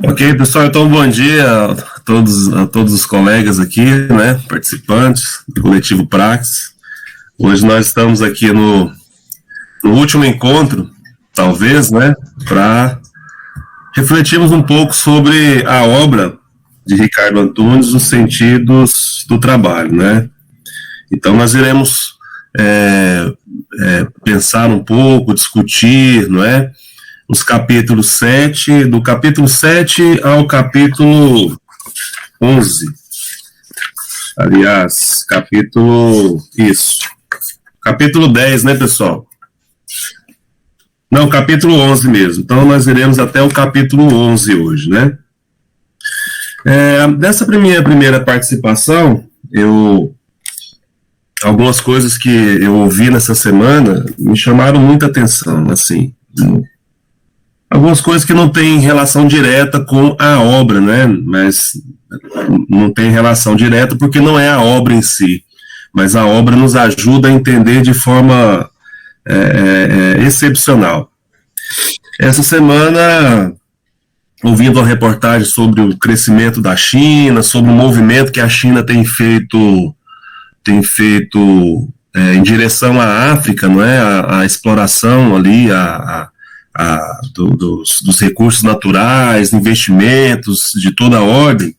Ok, pessoal, então bom dia a todos os colegas aqui, né, participantes do Coletivo Praxis. Hoje nós estamos aqui no último encontro, talvez, né, para refletirmos um pouco sobre a obra de Ricardo Antunes nos sentidos do trabalho, né. Então nós iremos pensar um pouco, discutir, não é, os capítulos 7, do capítulo 7 ao capítulo 11. Aliás, capítulo 10, né, pessoal? Não, capítulo 11 mesmo. Então, nós iremos até o capítulo 11 hoje, né? Dessa minha primeira participação, algumas coisas que eu ouvi nessa semana me chamaram muita atenção, assim. Algumas coisas que não têm relação direta com a obra, né? Mas não tem relação direta porque não é a obra em si, mas a obra nos ajuda a entender de forma excepcional. Essa semana, ouvindo uma reportagem sobre o crescimento da China, sobre o movimento que a China tem feito em direção à África, não é? A exploração ali, dos recursos naturais, investimentos de toda a ordem.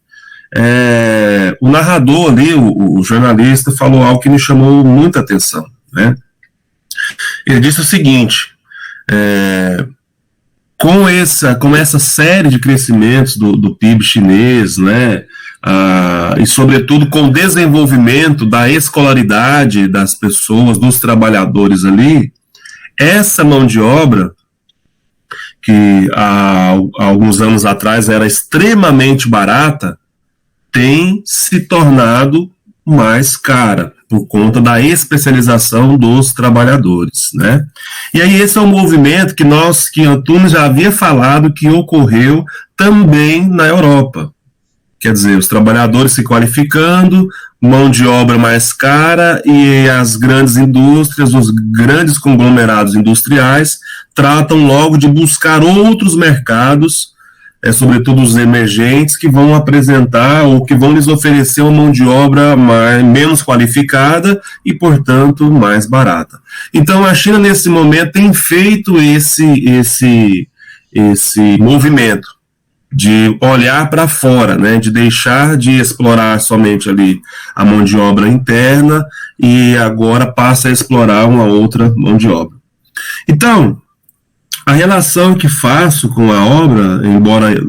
O narrador ali, o jornalista, falou algo que me chamou muita atenção, né? Ele disse o seguinte: com essa série de crescimentos do PIB chinês, né, e sobretudo com o desenvolvimento da escolaridade das pessoas, dos trabalhadores ali, essa mão de obra que há alguns anos atrás era extremamente barata, tem se tornado mais cara, por conta da especialização dos trabalhadores, né? E aí esse é um movimento que Antunes já havia falado que ocorreu também na Europa. Quer dizer, os trabalhadores se qualificando, mão de obra mais cara, e as grandes indústrias, os grandes conglomerados industriais, tratam logo de buscar outros mercados, sobretudo os emergentes, que vão apresentar ou que vão lhes oferecer uma mão de obra menos qualificada e, portanto, mais barata. Então, a China, nesse momento, tem feito esse movimento de olhar para fora, né, de deixar de explorar somente ali a mão de obra interna e agora passa a explorar uma outra mão de obra. Então, a relação que faço com a obra, embora,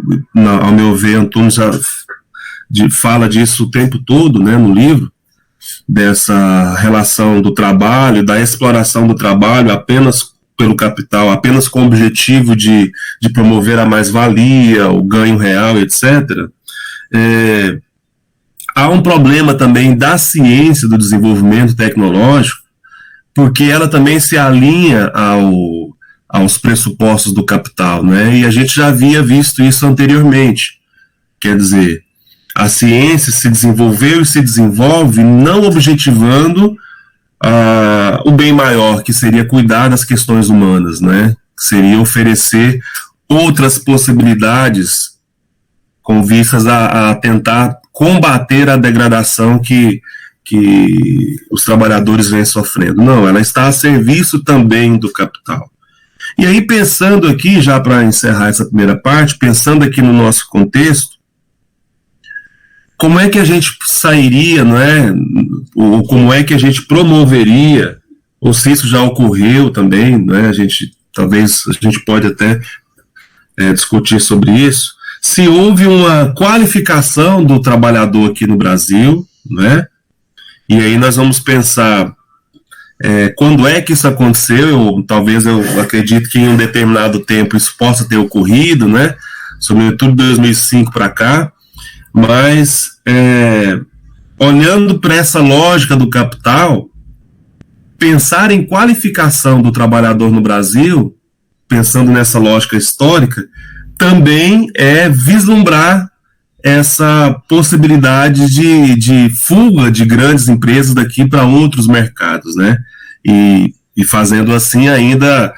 ao meu ver, Antunes já fala disso o tempo todo, né, no livro, dessa relação do trabalho, da exploração do trabalho apenas pelo capital, apenas com o objetivo de promover a mais-valia, o ganho real, etc., há um problema também da ciência do desenvolvimento tecnológico, porque ela também se alinha aos pressupostos do capital, né? E a gente já havia visto isso anteriormente. Quer dizer, a ciência se desenvolveu e se desenvolve não objetivando o bem maior, que seria cuidar das questões humanas, né? Seria oferecer outras possibilidades com vistas a tentar combater a degradação que os trabalhadores vêm sofrendo. Não, ela está a serviço também do capital. E aí, pensando aqui, já para encerrar essa primeira parte, pensando aqui no nosso contexto, como é que a gente sairia, não é? Ou como é que a gente promoveria, ou se isso já ocorreu também, não é? Talvez a gente pode até discutir sobre isso, se houve uma qualificação do trabalhador aqui no Brasil, não é? E aí nós vamos pensar quando é que isso aconteceu. Talvez eu acredito que em um determinado tempo isso possa ter ocorrido, né? Sobretudo de 2005 para cá, mas olhando para essa lógica do capital, pensar em qualificação do trabalhador no Brasil, pensando nessa lógica histórica, também é vislumbrar essa possibilidade de fuga de grandes empresas daqui para outros mercados, né? E fazendo assim ainda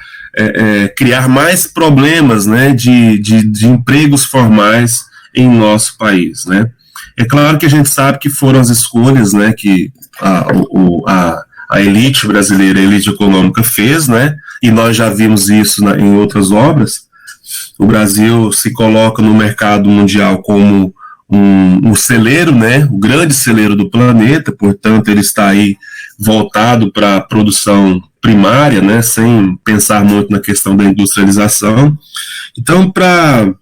criar mais problemas, né, de empregos formais em nosso país, né. É claro que a gente sabe que foram as escolhas, né, que a elite brasileira, a elite econômica fez, né, e nós já vimos isso em outras obras. O Brasil se coloca no mercado mundial como um celeiro, né, o grande celeiro do planeta, portanto ele está aí voltado para a produção primária, né, sem pensar muito na questão da industrialização. Então, para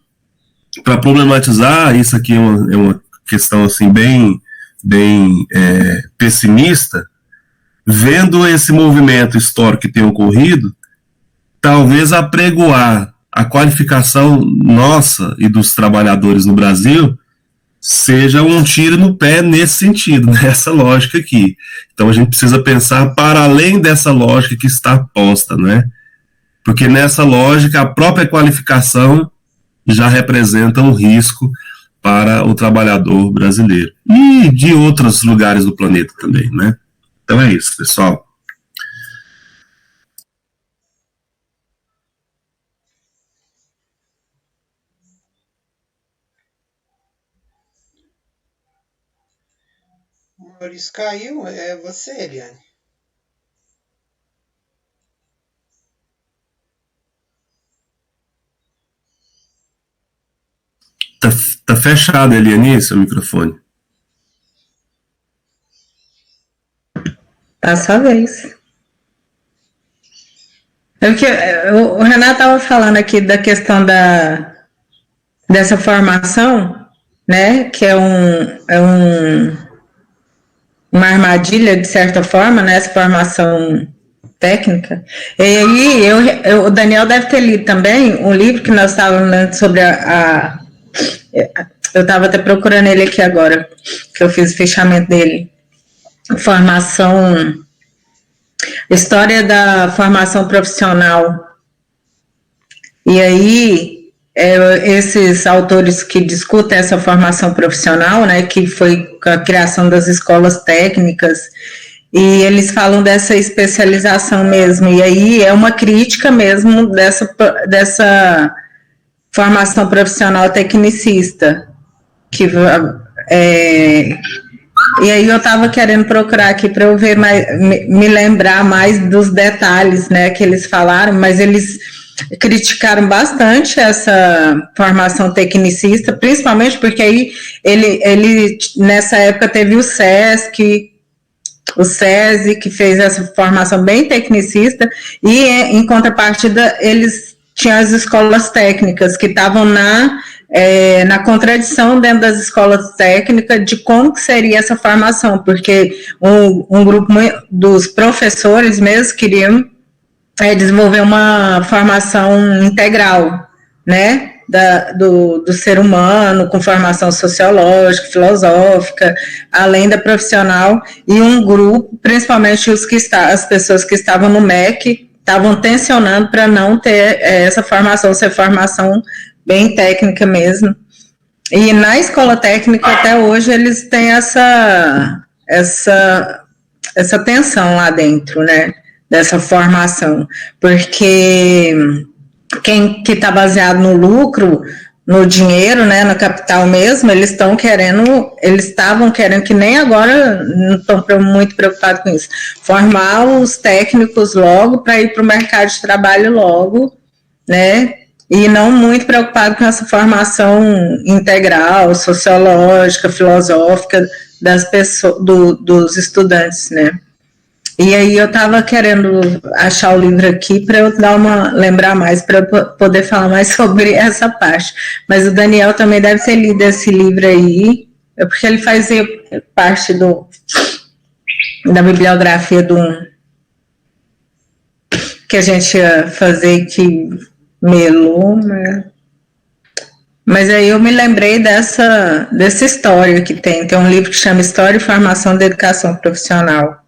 problematizar, isso aqui é uma questão assim bem pessimista, vendo esse movimento histórico que tem ocorrido, talvez apregoar a qualificação nossa e dos trabalhadores no Brasil seja um tiro no pé nesse sentido, nessa lógica aqui. Então a gente precisa pensar para além dessa lógica que está posta, né? Porque nessa lógica a própria qualificação já representa um risco para o trabalhador brasileiro e de outros lugares do planeta também, né? Então é isso, pessoal. O Maurício caiu, é você, Eliane. Tá fechado, Eliane, seu microfone. Tá sua vez. O Renato estava falando aqui da questão dessa formação, né, que é uma armadilha, de certa forma, né, essa formação técnica. E aí, o Daniel deve ter lido também um livro que nós estávamos lendo sobre eu estava até procurando ele aqui agora, que eu fiz o fechamento dele. História da formação profissional. E aí, esses autores que discutem essa formação profissional, né, que foi com a criação das escolas técnicas, e eles falam dessa especialização mesmo, e aí é uma crítica mesmo dessa formação profissional tecnicista, e aí eu estava querendo procurar aqui para eu ver me lembrar mais dos detalhes, né, que eles falaram, mas eles criticaram bastante essa formação tecnicista, principalmente porque aí ele nessa época teve o SESI, que fez essa formação bem tecnicista, e em contrapartida eles tinham as escolas técnicas que estavam na contradição dentro das escolas técnicas de como que seria essa formação, porque um grupo dos professores mesmo queriam desenvolver uma formação integral, né, do ser humano, com formação sociológica, filosófica, além da profissional, e um grupo, principalmente as pessoas que estavam no MEC, estavam tensionando para não ter essa formação, ser formação bem técnica mesmo. E na escola técnica, até hoje, eles têm essa tensão lá dentro, né, dessa formação, porque quem que está baseado no lucro, no dinheiro, né, no capital mesmo, eles estavam querendo, que nem agora, não estão muito preocupados com isso, formar os técnicos logo para ir para o mercado de trabalho logo, né, e não muito preocupado com essa formação integral, sociológica, filosófica das pessoas, dos estudantes, né. E aí eu estava querendo achar o livro aqui para eu lembrar mais, para eu poder falar mais sobre essa parte. Mas o Daniel também deve ter lido esse livro aí, porque ele fazia parte da bibliografia que a gente ia fazer, que melou, né? Mas aí eu me lembrei dessa história que tem um livro que chama História e Formação da Educação Profissional,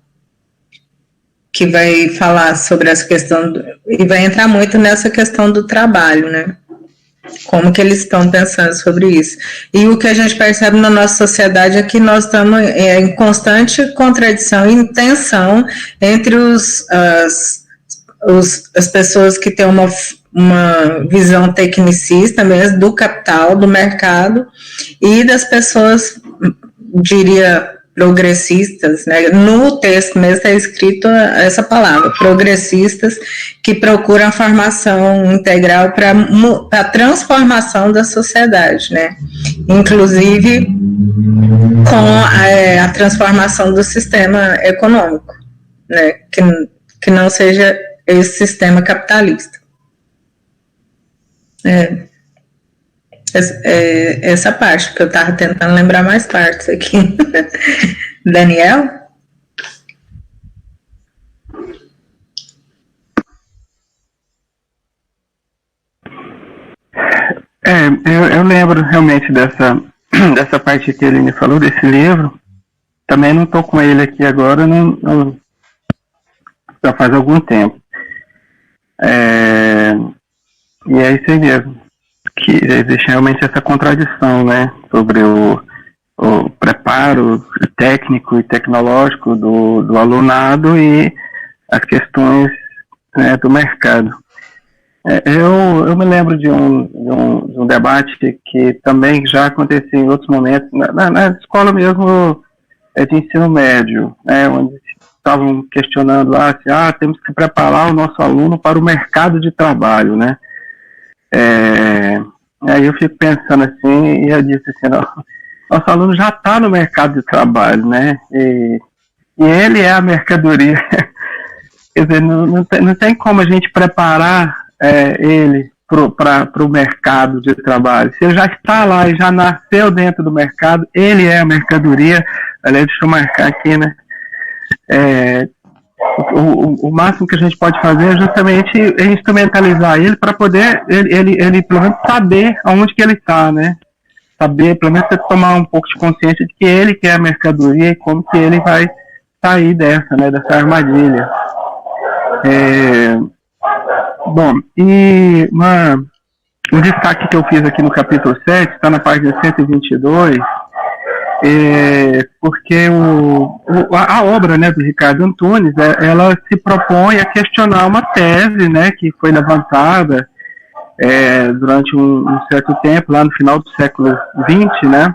que vai falar sobre essa questão, e vai entrar muito nessa questão do trabalho, né? Como que eles estão pensando sobre isso. E o que a gente percebe na nossa sociedade é que nós estamos em constante contradição e tensão entre as pessoas que têm uma visão tecnicista mesmo do capital, do mercado, e das pessoas, diria, progressistas, né? No texto mesmo está escrito essa palavra, progressistas, que procuram a formação integral para a transformação da sociedade, né? Inclusive com a transformação do sistema econômico, né? Que não seja esse sistema capitalista. Essa parte, porque eu estava tentando lembrar mais partes aqui. Daniel? Eu lembro realmente dessa parte que ele me falou, desse livro. Também não estou com ele aqui agora, já faz algum tempo. E é isso aí mesmo, que existe realmente essa contradição, né, sobre o preparo técnico e tecnológico do alunado e as questões, né, do mercado. Eu me lembro de um debate que também já aconteceu em outros momentos, na escola mesmo de ensino médio, né, onde estavam questionando lá, temos que preparar o nosso aluno para o mercado de trabalho, né. Aí eu fico pensando assim, e eu disse assim, nosso aluno já está no mercado de trabalho, né, e ele é a mercadoria. Quer dizer, não tem como a gente preparar ele para o mercado de trabalho. Se ele já está lá e já nasceu dentro do mercado, ele é a mercadoria. Aliás, deixa eu marcar aqui, né, o máximo que a gente pode fazer é justamente instrumentalizar ele para poder ele pelo menos saber aonde que ele está, né? Saber, pelo menos tomar um pouco de consciência de que ele que é a mercadoria e como que ele vai sair dessa, né, dessa armadilha. Bom, e um destaque que eu fiz aqui no capítulo 7, está na página 122, porque a obra, né, do Ricardo Antunes, ela se propõe a questionar uma tese, né, que foi levantada durante um certo tempo, lá no final do século XX, né,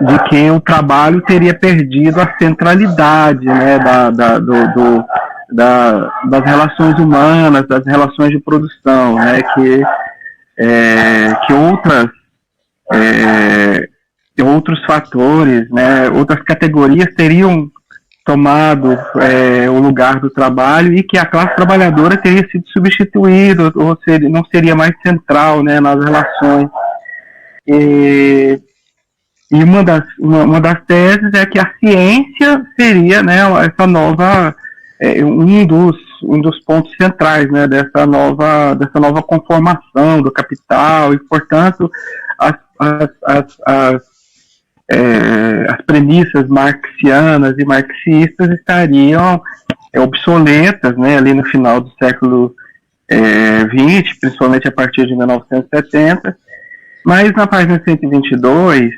de que o trabalho teria perdido a centralidade, né, das relações humanas, das relações de produção, né, que outros fatores, né, outras categorias teriam tomado o lugar do trabalho e que a classe trabalhadora teria sido substituída, ou não seria mais central, né, nas relações. E uma das teses é que a ciência seria, né, essa nova, um dos pontos centrais, né, dessa nova conformação do capital, e, portanto, as premissas marxianas e marxistas estariam obsoletas, né, ali no final do século XX, principalmente a partir de 1970, mas na página 122,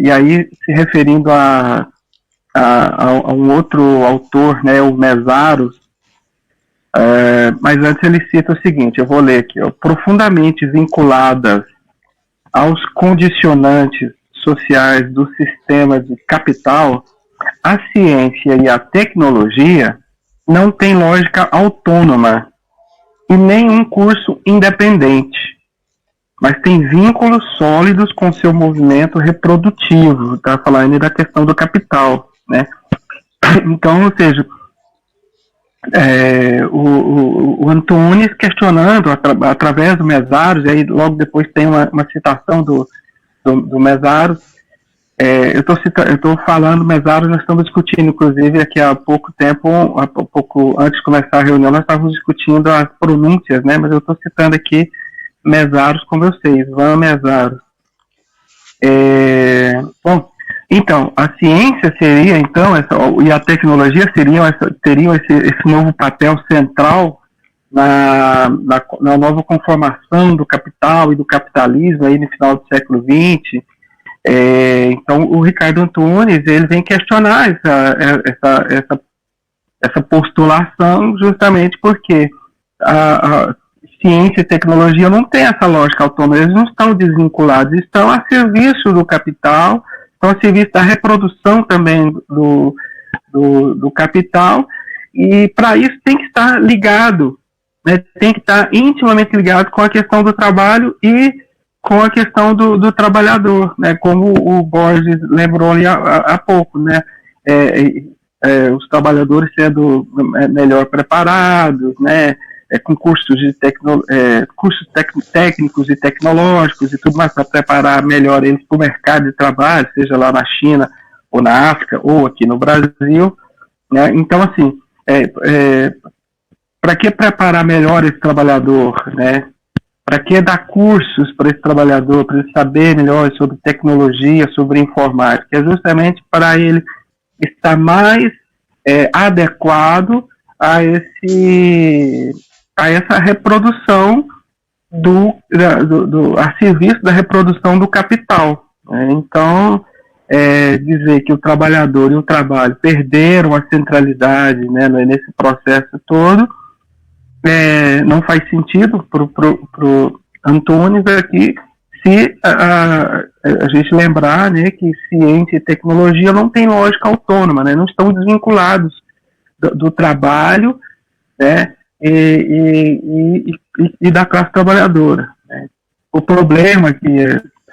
e aí se referindo a um outro autor, né, o Mésaros, mas antes ele cita o seguinte, eu vou ler aqui, profundamente vinculadas aos condicionantes sociais do sistema de capital, a ciência e a tecnologia não têm lógica autônoma e nem um curso independente, mas tem vínculos sólidos com seu movimento reprodutivo, está falando da questão do capital, né? Então, ou seja, o Antunes questionando através do Mésaros, e aí logo depois tem uma citação do Mésaros. Eu estou falando Mésaros, nós estamos discutindo, inclusive aqui há pouco antes de começar a reunião, nós estávamos discutindo as pronúncias, né, mas eu estou citando aqui Mésaros com vocês, Van Mésaros. Bom, então, a ciência seria, então, e a tecnologia teriam esse novo papel central na nova conformação do capital e do capitalismo aí no final do século XX. Então, o Ricardo Antunes, ele vem questionar essa postulação, justamente porque a ciência e tecnologia não tem essa lógica autônoma, eles não estão desvinculados, estão a serviço do capital, estão a serviço da reprodução também do capital, e para isso tem que estar ligado, né, tem que estar intimamente ligado com a questão do trabalho e com a questão do trabalhador, né, como o Borges lembrou ali há pouco, né, os trabalhadores sendo melhor preparados, né, com cursos técnicos e tecnológicos e tudo mais para preparar melhor eles para o mercado de trabalho, seja lá na China ou na África ou aqui no Brasil, né? Então, assim, para que preparar melhor esse trabalhador, né? Para que dar cursos para esse trabalhador, para ele saber melhor sobre tecnologia, sobre informática? É justamente para ele estar mais adequado a essa reprodução a serviço da reprodução do capital. Né? Então, dizer que o trabalhador e o trabalho perderam a centralidade, né, nesse processo todo, não faz sentido para o Antunes aqui, se a gente lembrar, né, que ciência e tecnologia não tem lógica autônoma, né, não estão desvinculados do trabalho, né, e da classe trabalhadora. Né. O problema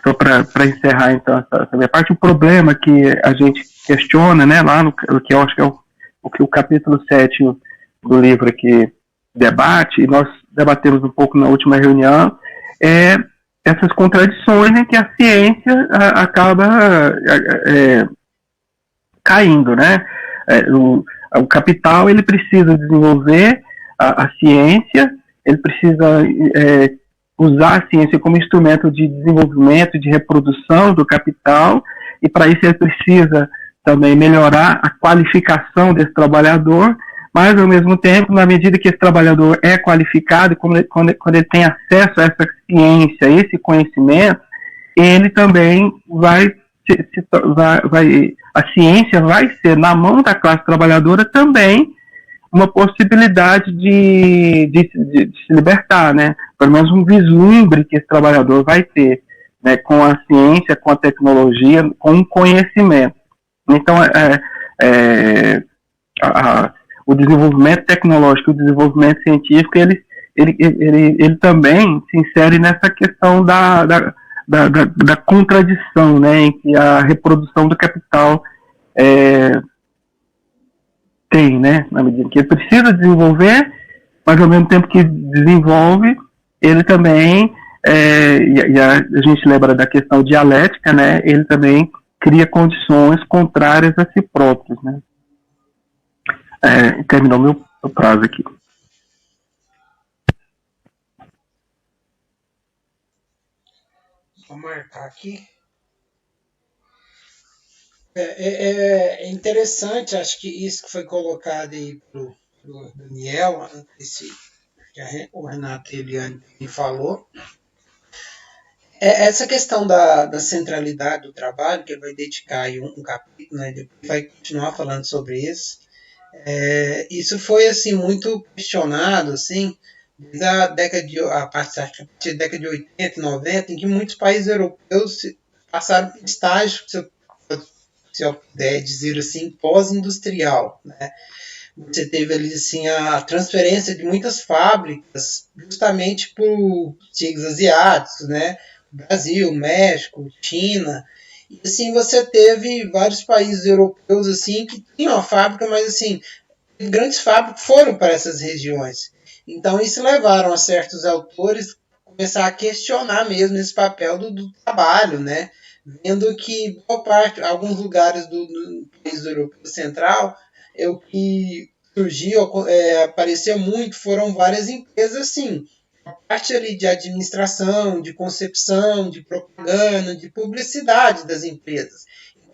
só para encerrar então essa minha parte, o problema que a gente questiona, né, lá no que eu acho que é o capítulo 7 do livro aqui debate, e nós debatemos um pouco na última reunião, essas contradições em que a ciência acaba caindo, né? O capital, ele precisa desenvolver a ciência, ele precisa usar a ciência como instrumento de desenvolvimento, de reprodução do capital, e para isso ele precisa também melhorar a qualificação desse trabalhador, mas ao mesmo tempo, na medida que esse trabalhador é qualificado, quando ele tem acesso a essa ciência, a esse conhecimento, ele também a ciência vai ser, na mão da classe trabalhadora, também uma possibilidade de se libertar, né? Pelo menos um vislumbre que esse trabalhador vai ter, né? Com a ciência, com a tecnologia, com o conhecimento. Então, o desenvolvimento tecnológico, o desenvolvimento científico, ele também se insere nessa questão da contradição, né? Em que a reprodução do capital tem, né, na medida que ele precisa desenvolver, mas ao mesmo tempo que desenvolve, ele também, e a gente lembra da questão dialética, né, ele também cria condições contrárias a si próprios, né. Terminou meu prazo aqui. Vou marcar aqui. É interessante, acho que isso que foi colocado aí pro Daniel, o Renato e a Eliane falou, essa questão da centralidade do trabalho, que ele vai dedicar aí um capítulo, né, depois vai continuar falando sobre isso. Isso foi assim muito questionado, assim, desde a partir da década de 80 e 90, em que muitos países europeus passaram por estágios, se eu puder dizer assim, pós-industrial, né? Você teve ali assim a transferência de muitas fábricas justamente por tigres asiáticos, né? Brasil, México, China. E assim você teve vários países europeus assim que tinham a fábrica, mas assim grandes fábricas foram para essas regiões. Então isso levaram a certos autores começar a questionar mesmo esse papel do trabalho, né? Vendo que boa parte, alguns lugares do país europeu central, o que surgiu, apareceu muito, foram várias empresas assim, a parte ali de administração, de concepção, de propaganda, de publicidade das empresas.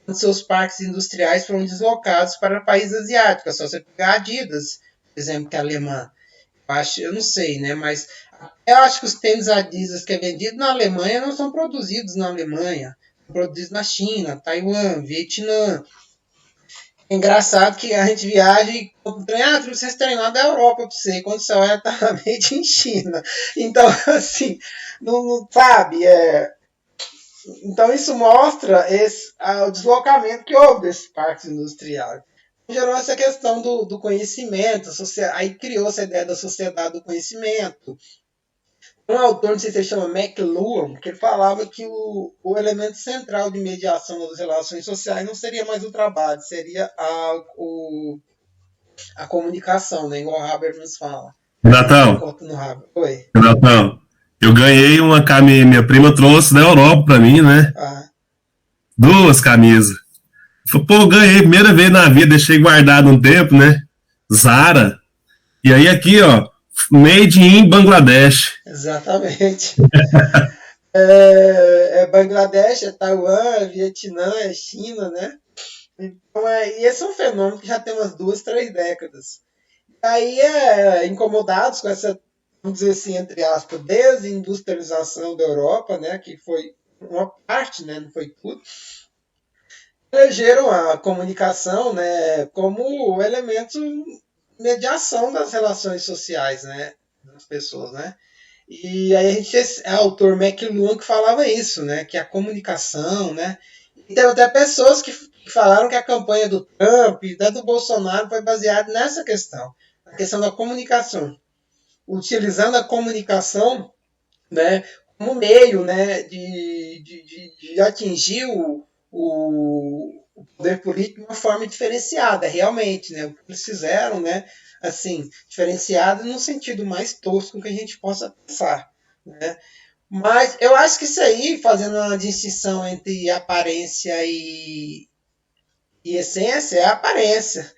Então, seus parques industriais foram deslocados para países asiáticos. É só você pegar a Adidas, por exemplo, que é alemã. Eu não sei, né? Mas eu acho que os tênis Adidas que é vendido na Alemanha não são produzidos na Alemanha. Produzidos na China, Taiwan, Vietnã. É engraçado que a gente viaja e compra um trem, trouxe esse trem lá da Europa pra você, quando você olha, tá made in China. Então, assim, não sabe, então isso mostra o deslocamento que houve desses parques industriais. Gerou essa questão do conhecimento, aí criou essa ideia da sociedade do conhecimento. Um autor, não sei se ele chama McLuhan, que ele falava que o elemento central de mediação das relações sociais não seria mais o trabalho, seria a comunicação, né? Igual o Habermas fala. Renatão, Oi. Renatão, eu ganhei uma camisa, minha prima trouxe da Europa pra mim, né? Ah. 2 camisas. Pô, ganhei, primeira vez na vida, deixei guardado um tempo, né? Zara. E aí aqui, ó, made in Bangladesh. Exatamente. Bangladesh, é Taiwan, é Vietnã, é China, né? Então, e esse é um fenômeno que já tem umas 2, 3 décadas. Aí, incomodados com essa, vamos dizer assim, entre aspas, desindustrialização da Europa, né? Que foi uma parte, né? Não foi tudo. Elegeram a comunicação, né, como elemento de mediação das relações sociais, né, das pessoas, né. E aí a gente tinha autor McLuhan que falava isso, né, que a comunicação, né, e tem até pessoas que falaram que a campanha do Trump e da do Bolsonaro foi baseada nessa questão, a questão da comunicação, utilizando a comunicação, né, como meio, né, de atingir o poder político de uma forma diferenciada, realmente, né? O que eles fizeram, né? Assim, diferenciado no sentido mais tosco que a gente possa pensar, né? Mas eu acho que isso aí, fazendo uma distinção entre aparência e essência, é a aparência.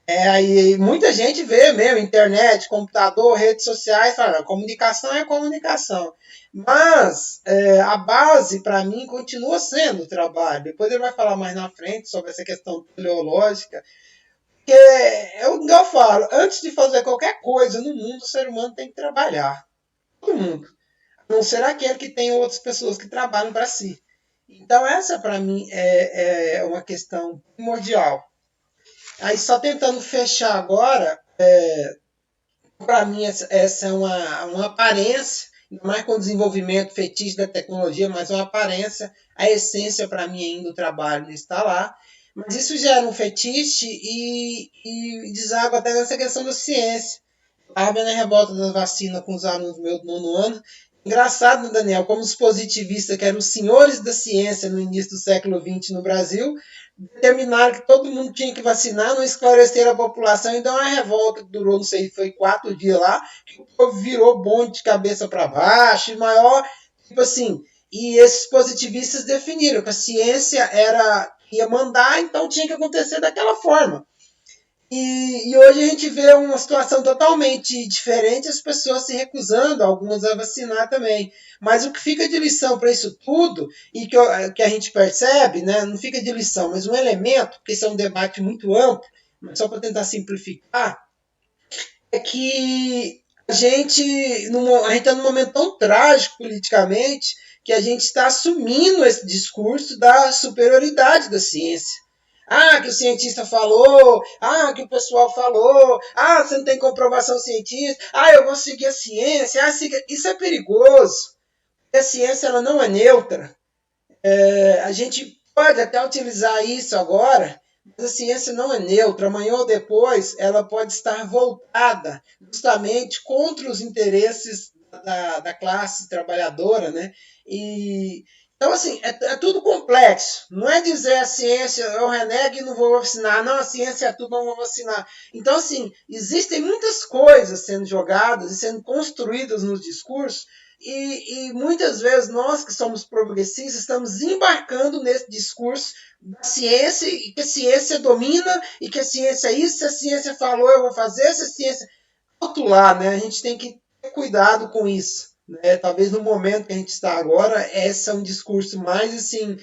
Aí muita gente vê mesmo, internet, computador, redes sociais, fala, comunicação é comunicação. Mas a base, para mim, continua sendo o trabalho. Depois ele vai falar mais na frente sobre essa questão teleológica. Porque é o que eu falo, antes de fazer qualquer coisa no mundo, o ser humano tem que trabalhar. Todo mundo. A não ser aquele que tem outras pessoas que trabalham para si. Então essa, para mim, é uma questão primordial. Aí só tentando fechar agora, para mim essa é uma aparência, não é com o desenvolvimento fetiche da tecnologia, mas uma aparência, a essência para mim ainda do trabalho está lá, mas isso gera um fetiche e deságua até nessa questão da ciência. Estava vendo a revolta da vacina com os alunos meus do 9º ano. Engraçado, né, Daniel, como os positivistas, que eram os senhores da ciência no início do século XX no Brasil, determinaram que todo mundo tinha que vacinar, não esclareceram a população, e deu uma revolta que durou, não sei, foi 4 dias lá, que o povo virou bonde de cabeça para baixo, e maior, tipo assim, e esses positivistas definiram que a ciência ia mandar, então tinha que acontecer daquela forma. E hoje a gente vê uma situação totalmente diferente, as pessoas se recusando, algumas a vacinar também. Mas o que fica de lição para isso tudo, e que a gente percebe, né, não fica de lição, mas um elemento, porque isso é um debate muito amplo, mas só para tentar simplificar, é que a gente está num momento tão trágico politicamente que a gente está assumindo esse discurso da superioridade da ciência. Que o cientista falou, que o pessoal falou, você não tem comprovação científica, eu vou seguir a ciência, isso é perigoso. A ciência ela não é neutra. A gente pode até utilizar isso agora, mas a ciência não é neutra. Amanhã ou depois ela pode estar voltada justamente contra os interesses da classe trabalhadora, né? Então, assim, é tudo complexo. Não é dizer a ciência, eu renego e não vou vacinar. Não, a ciência é tudo, não vou vacinar. Então, assim, existem muitas coisas sendo jogadas e sendo construídas nos discursos e muitas vezes nós que somos progressistas estamos embarcando nesse discurso da ciência e que a ciência domina e que a ciência é isso, se a ciência falou eu vou fazer, se a ciência... Outro lado, né? A gente tem que ter cuidado com isso. Talvez no momento que a gente está agora, esse é um discurso mais assim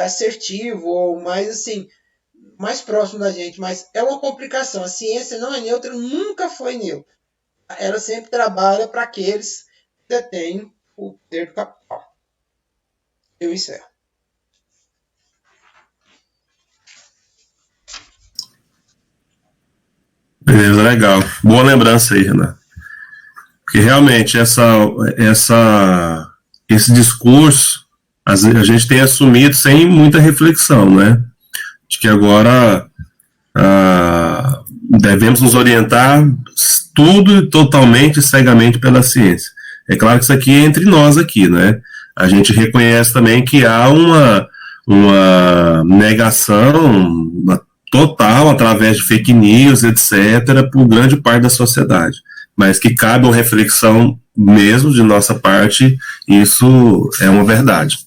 assertivo ou mais assim mais próximo da gente, mas é uma complicação. A ciência não é neutra, nunca foi neutra. Ela sempre trabalha para aqueles que detêm o poder do capital. Eu encerro. legal. Boa lembrança aí, Renato. Porque realmente esse discurso a gente tem assumido sem muita reflexão, né? De que agora devemos nos orientar tudo totalmente cegamente pela ciência. É claro que isso aqui é entre nós aqui, né? A gente reconhece também que há uma negação total através de fake news, etc., por grande parte da sociedade. Mas que cabe uma reflexão mesmo de nossa parte, isso é uma verdade.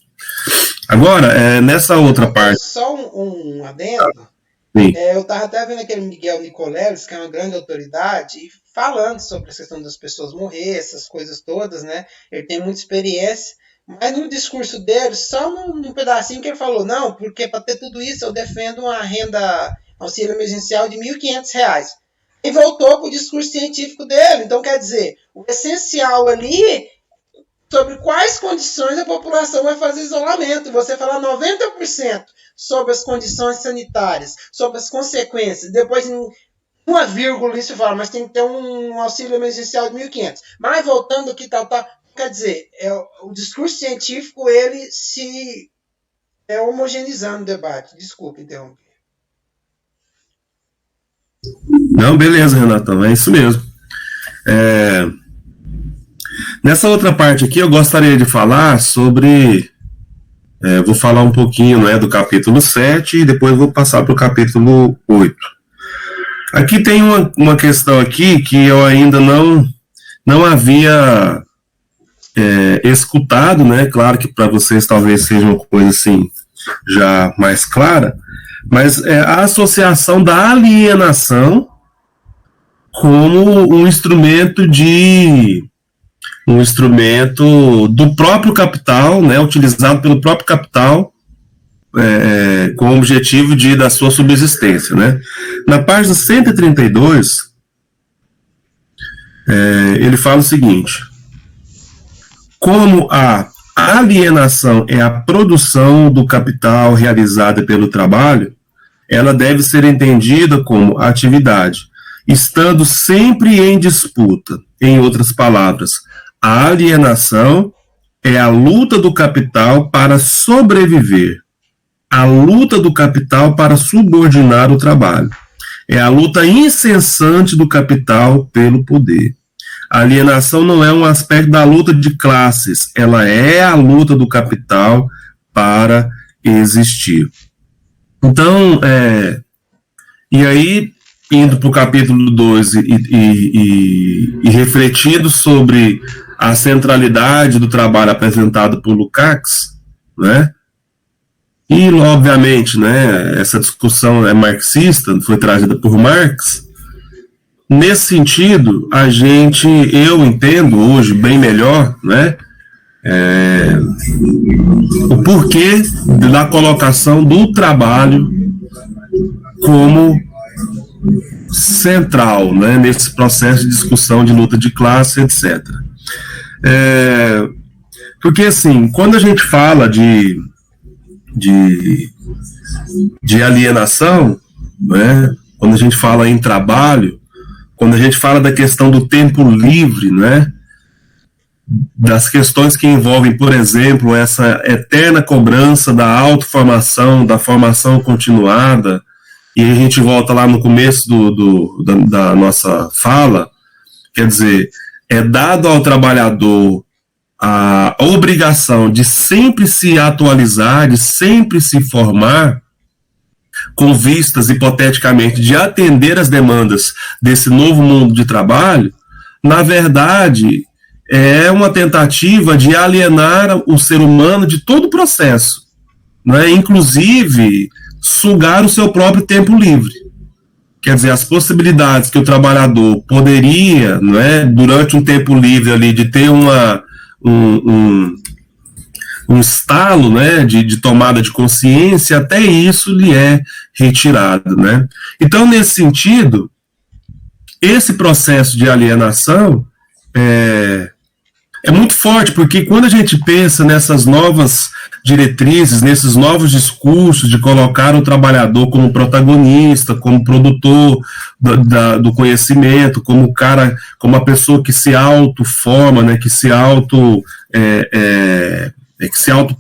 Agora, nessa outra parte... Só um adendo. Eu estava até vendo aquele Miguel Nicoleles, que é uma grande autoridade, falando sobre a questão das pessoas morrer, essas coisas todas, né? Ele tem muita experiência, mas no discurso dele, só num pedacinho que ele falou, não, porque para ter tudo isso eu defendo uma renda auxílio emergencial de R$ 1.500. E voltou para o discurso científico dele. Então, quer dizer, o essencial ali sobre quais condições a população vai fazer isolamento. Você falar 90% sobre as condições sanitárias, sobre as consequências, depois em uma vírgula isso fala, mas tem que ter um auxílio emergencial de 1.500. Mas voltando aqui, quer dizer, o discurso científico, ele se homogeneizando o debate. Desculpa interromper. Não, beleza, Renatão, é isso mesmo. Nessa outra parte aqui, eu gostaria de falar sobre... vou falar um pouquinho, né, do capítulo 7 e depois vou passar para o capítulo 8. Aqui tem uma questão aqui que eu ainda não havia escutado, né? Claro que para vocês talvez seja uma coisa assim já mais clara, mas a associação da alienação como um instrumento do próprio capital, né, utilizado pelo próprio capital com o objetivo da sua subsistência, né? Na página 132, ele fala o seguinte: como a alienação é a produção do capital realizada pelo trabalho, ela deve ser entendida como atividade, estando sempre em disputa. Em outras palavras, a alienação é a luta do capital para sobreviver, a luta do capital para subordinar o trabalho. É a luta incessante do capital pelo poder. A alienação não é um aspecto da luta de classes, ela é a luta do capital para existir. Então, e aí, indo para o capítulo 12 e refletindo sobre a centralidade do trabalho apresentado por Lukács, né? E, obviamente, né, essa discussão é marxista, foi trazida por Marx. Nesse sentido, eu entendo hoje bem melhor, né, o porquê da colocação do trabalho como central, né, nesse processo de discussão de luta de classe, etc. Porque, assim, quando a gente fala de alienação, né, quando a gente fala em trabalho, quando a gente fala da questão do tempo livre, né, das questões que envolvem, por exemplo, essa eterna cobrança da autoformação, da formação continuada, e a gente volta lá no começo da nossa fala, quer dizer, é dado ao trabalhador a obrigação de sempre se atualizar, de sempre se formar, com vistas, hipoteticamente, de atender as demandas desse novo mundo de trabalho, na verdade, é uma tentativa de alienar o ser humano de todo o processo, né? Inclusive sugar o seu próprio tempo livre. Quer dizer, as possibilidades que o trabalhador poderia, né, durante um tempo livre ali, de ter um estalo, né, de tomada de consciência, até isso lhe é retirado, né? Então, nesse sentido, esse processo de alienação é muito forte, porque quando a gente pensa nessas novas diretrizes, nesses novos discursos de colocar o trabalhador como protagonista, como produtor do conhecimento, como cara, como a pessoa que se autoforma, né, que se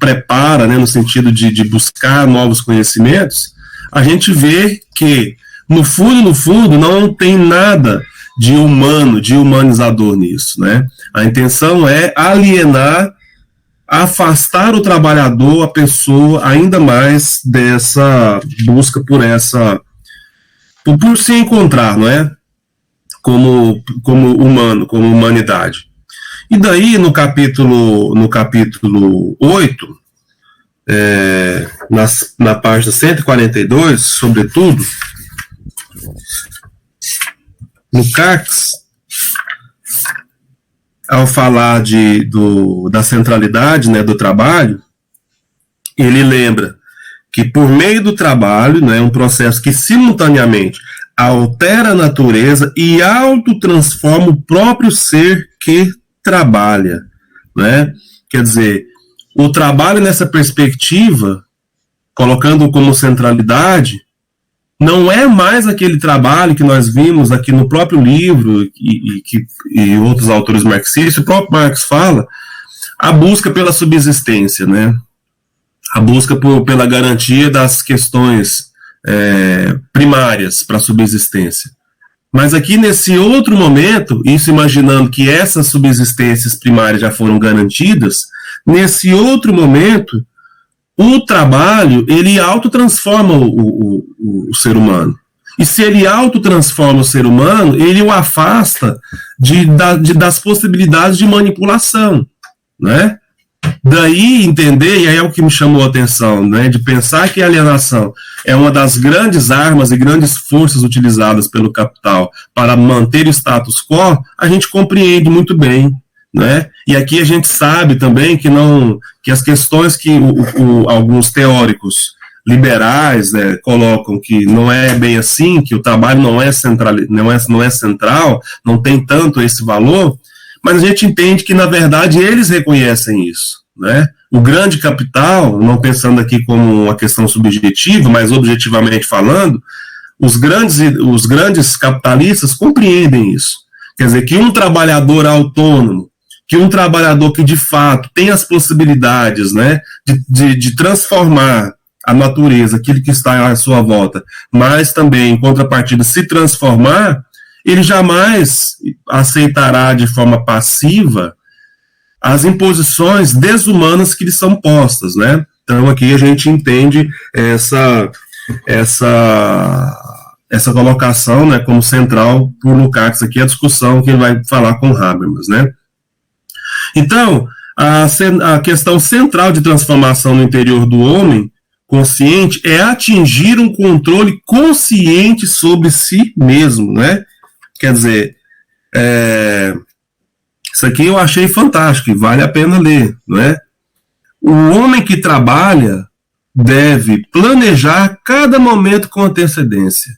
prepara, né, no sentido de buscar novos conhecimentos, a gente vê que, no fundo, não tem nada de humano, de humanizador nisso, né? A intenção é alienar, afastar o trabalhador, a pessoa, ainda mais dessa busca por se encontrar, não é? Como humano, como humanidade. E daí, no capítulo 8, na página 142, sobretudo, Lukács, ao falar da centralidade, né, do trabalho, ele lembra que por meio do trabalho, né, um processo que simultaneamente altera a natureza e autotransforma o próprio ser que trabalha, né? Quer dizer, o trabalho nessa perspectiva, colocando como centralidade, não é mais aquele trabalho que nós vimos aqui no próprio livro e outros autores marxistas. O próprio Marx fala a busca pela subsistência, né? A busca pela garantia das questões primárias para a subsistência. Mas aqui nesse outro momento, isso imaginando que essas subsistências primárias já foram garantidas, nesse outro momento, o trabalho, ele autotransforma o ser humano. E se ele autotransforma o ser humano, ele o afasta das possibilidades de manipulação, né? Daí entender, e aí é o que me chamou a atenção, né, de pensar que a alienação é uma das grandes armas e grandes forças utilizadas pelo capital para manter o status quo, a gente compreende muito bem, né? E aqui a gente sabe também que as questões que alguns teóricos liberais, né, colocam que não é bem assim, que o trabalho não é central, não tem tanto esse valor, mas a gente entende que, na verdade, eles reconhecem isso, né? O grande capital, não pensando aqui como uma questão subjetiva, mas objetivamente falando, os grandes capitalistas compreendem isso. Quer dizer, que um trabalhador autônomo, que um trabalhador que, de fato, tem as possibilidades, né, de transformar a natureza, aquilo que está à sua volta, mas também, em contrapartida, se transformar, ele jamais aceitará de forma passiva as imposições desumanas que lhe são postas, né? Então aqui a gente entende essa colocação, né, como central por Lukács aqui, a discussão que ele vai falar com Habermas, né? Então, a questão central de transformação no interior do homem consciente é atingir um controle consciente sobre si mesmo, né? Quer dizer, isso aqui eu achei fantástico e vale a pena ler, não é? O homem que trabalha deve planejar cada momento com antecedência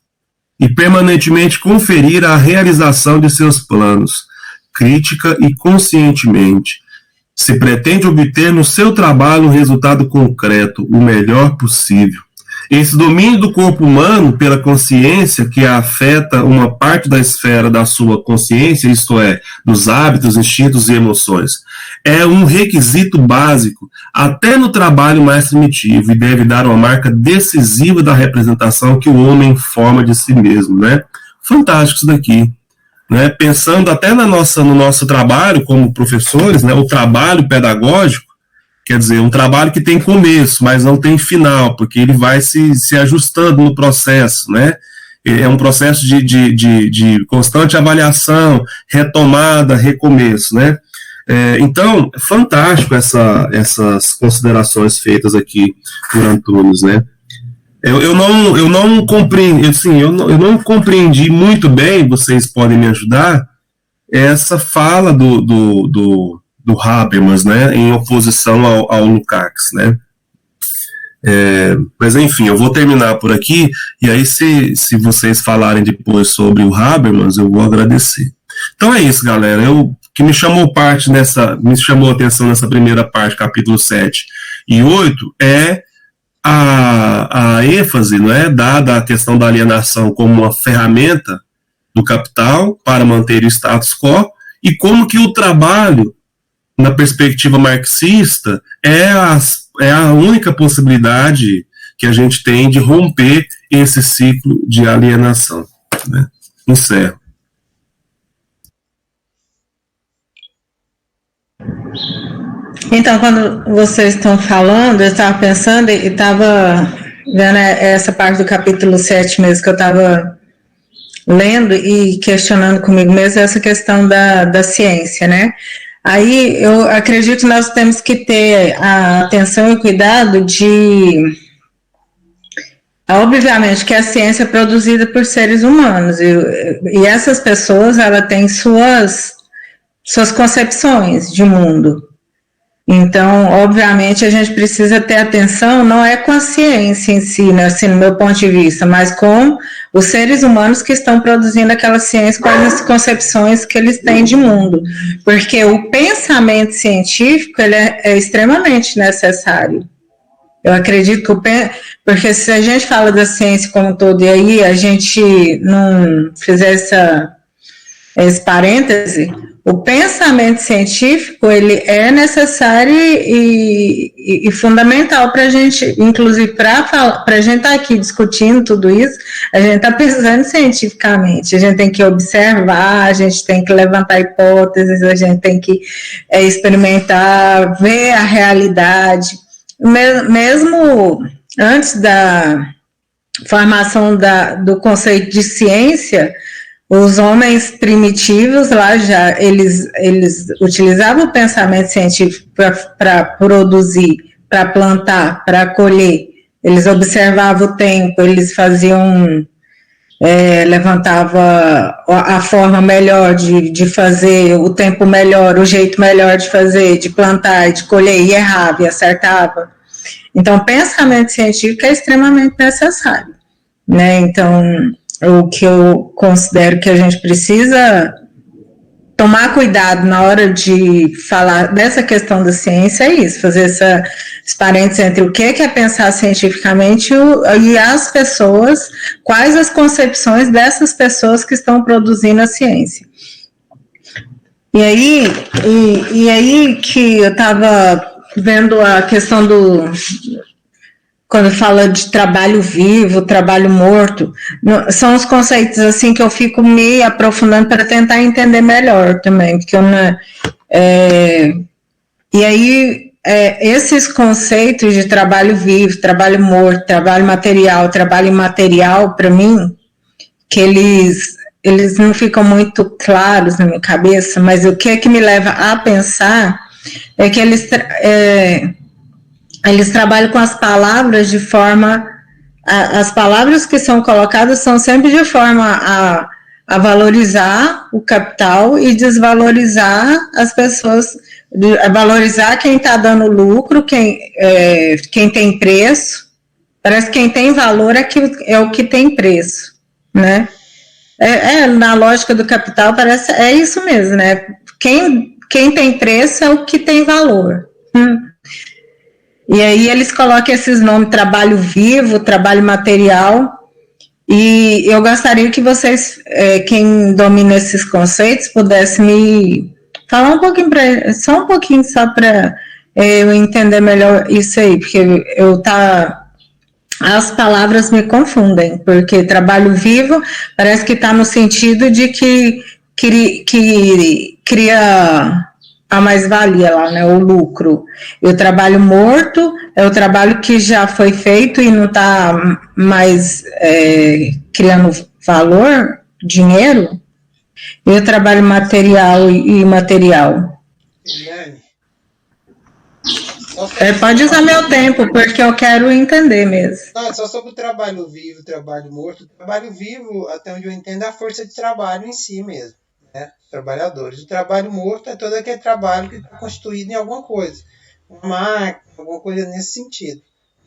e permanentemente conferir a realização de seus planos, crítica e conscientemente. Se pretende obter no seu trabalho um resultado concreto, o melhor possível. Esse domínio do corpo humano pela consciência, que afeta uma parte da esfera da sua consciência, isto é, dos hábitos, instintos e emoções, é um requisito básico, até no trabalho mais primitivo, e deve dar uma marca decisiva da representação que o homem forma de si mesmo, né? Fantástico isso daqui. Né? Pensando até no nosso trabalho como professores, né? O trabalho pedagógico, quer dizer, um trabalho que tem começo, mas não tem final, porque ele vai se ajustando no processo, né? É um processo de constante avaliação, retomada, recomeço, né? Então, fantástico essas considerações feitas aqui por Antunes, né? Eu não compreendi, assim, eu não compreendi muito bem, vocês podem me ajudar, essa fala do Habermas, né, em oposição ao Lukács, né. Mas enfim, eu vou terminar por aqui, e aí se vocês falarem depois sobre o Habermas, eu vou agradecer. Então é isso, galera. Que me chamou a atenção nessa primeira parte, capítulo 7, 8 é a ênfase, não é, dada à questão da alienação como uma ferramenta do capital para manter o status quo, e como que o trabalho, na perspectiva marxista, é a única possibilidade que a gente tem de romper esse ciclo de alienação. Né? Encerro. Então, quando vocês estão falando, eu estava pensando e estava vendo essa parte do capítulo 7 mesmo que eu estava lendo e questionando comigo mesmo essa questão da ciência, né? Aí eu acredito que nós temos que ter a atenção e cuidado de... Obviamente que a ciência é produzida por seres humanos e essas pessoas, ela têm suas concepções de mundo. Então, obviamente, a gente precisa ter atenção, não é com a ciência em si, né, assim, no meu ponto de vista, mas com os seres humanos que estão produzindo aquela ciência, com as concepções que eles têm de mundo. Porque o pensamento científico, ele é extremamente necessário. Eu acredito que porque se a gente fala da ciência como um todo, e aí a gente não fizer esse parêntese, o pensamento científico, ele é necessário e fundamental para a gente, inclusive para a gente estar aqui discutindo tudo isso, a gente está pensando cientificamente, a gente tem que observar, a gente tem que levantar hipóteses, a gente tem que experimentar, ver a realidade, mesmo antes da formação do conceito de ciência, os homens primitivos lá já, eles utilizavam o pensamento científico para produzir, para plantar, para colher. Eles observavam o tempo, eles faziam, levantava a forma melhor de fazer, o tempo melhor, o jeito melhor de fazer, de plantar, de colher, e errava, e acertava. Então, o pensamento científico é extremamente necessário, né? Então, o que eu considero que a gente precisa tomar cuidado na hora de falar dessa questão da ciência é isso, fazer esse parênteses entre o que é pensar cientificamente e as pessoas, quais as concepções dessas pessoas que estão produzindo a ciência. E aí que eu estava vendo a questão quando fala de trabalho vivo, trabalho morto, são os conceitos assim que eu fico me aprofundando para tentar entender melhor também, porque eu não, e aí esses conceitos de trabalho vivo, trabalho morto, trabalho material, trabalho imaterial, para mim, que eles não ficam muito claros na minha cabeça, mas o que é que me leva a pensar é que eles trabalham com as palavras de forma... As palavras que são colocadas são sempre de forma a valorizar o capital e desvalorizar as pessoas, valorizar quem está dando lucro, quem tem preço. Parece que quem tem valor é o que tem preço, né? Na lógica do capital, parece, é isso mesmo, né? Quem tem preço é o que tem valor. E aí eles colocam esses nomes, trabalho vivo, trabalho material, e eu gostaria que vocês, quem domina esses conceitos, pudesse me falar um pouquinho, só um pouquinho, só para eu entender melhor isso aí, porque as palavras me confundem, porque trabalho vivo parece que está no sentido de que cria a mais-valia lá, né, o lucro. E o trabalho morto é o trabalho que já foi feito e não está mais criando valor, dinheiro. E o trabalho material e imaterial. Pode usar meu tempo, porque eu quero entender mesmo. Não, só sobre o trabalho vivo, o trabalho morto. O trabalho vivo, até onde eu entendo, é a força de trabalho em si mesmo. Né, trabalhadores. O trabalho morto é todo aquele trabalho que está constituído em alguma coisa, uma máquina, alguma coisa nesse sentido.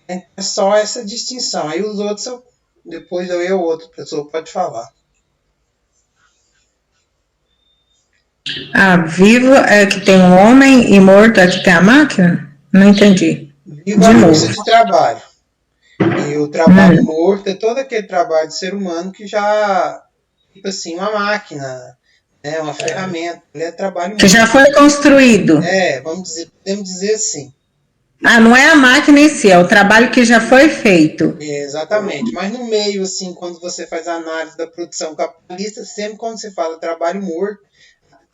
É só essa distinção. Aí os outros, depois eu ou outra pessoa pode falar. Vivo é que tem um homem e morto é que tem a máquina? Não entendi. Vivo é a força de trabalho. E o trabalho morto é todo aquele trabalho de ser humano que já, tipo assim, uma máquina, né, uma ferramenta. Ele é trabalho morto. Que já foi construído. Podemos dizer assim. Não é a máquina em si, é o trabalho que já foi feito. Exatamente. Mas no meio, assim, quando você faz a análise da produção capitalista, sempre quando você fala trabalho morto,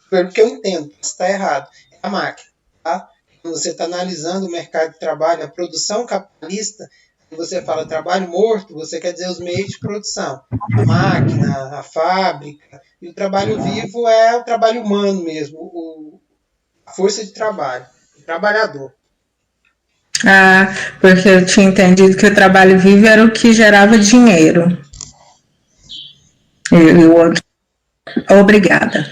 pelo que eu entendo, está errado, é a máquina, tá? Quando você está analisando o mercado de trabalho, a produção capitalista, quando você fala trabalho morto, você quer dizer os meios de produção, a máquina, a fábrica, e o trabalho vivo é o trabalho humano mesmo, a força de trabalho, o trabalhador. Porque eu tinha entendido que o trabalho vivo era o que gerava dinheiro. E o outro... Obrigada.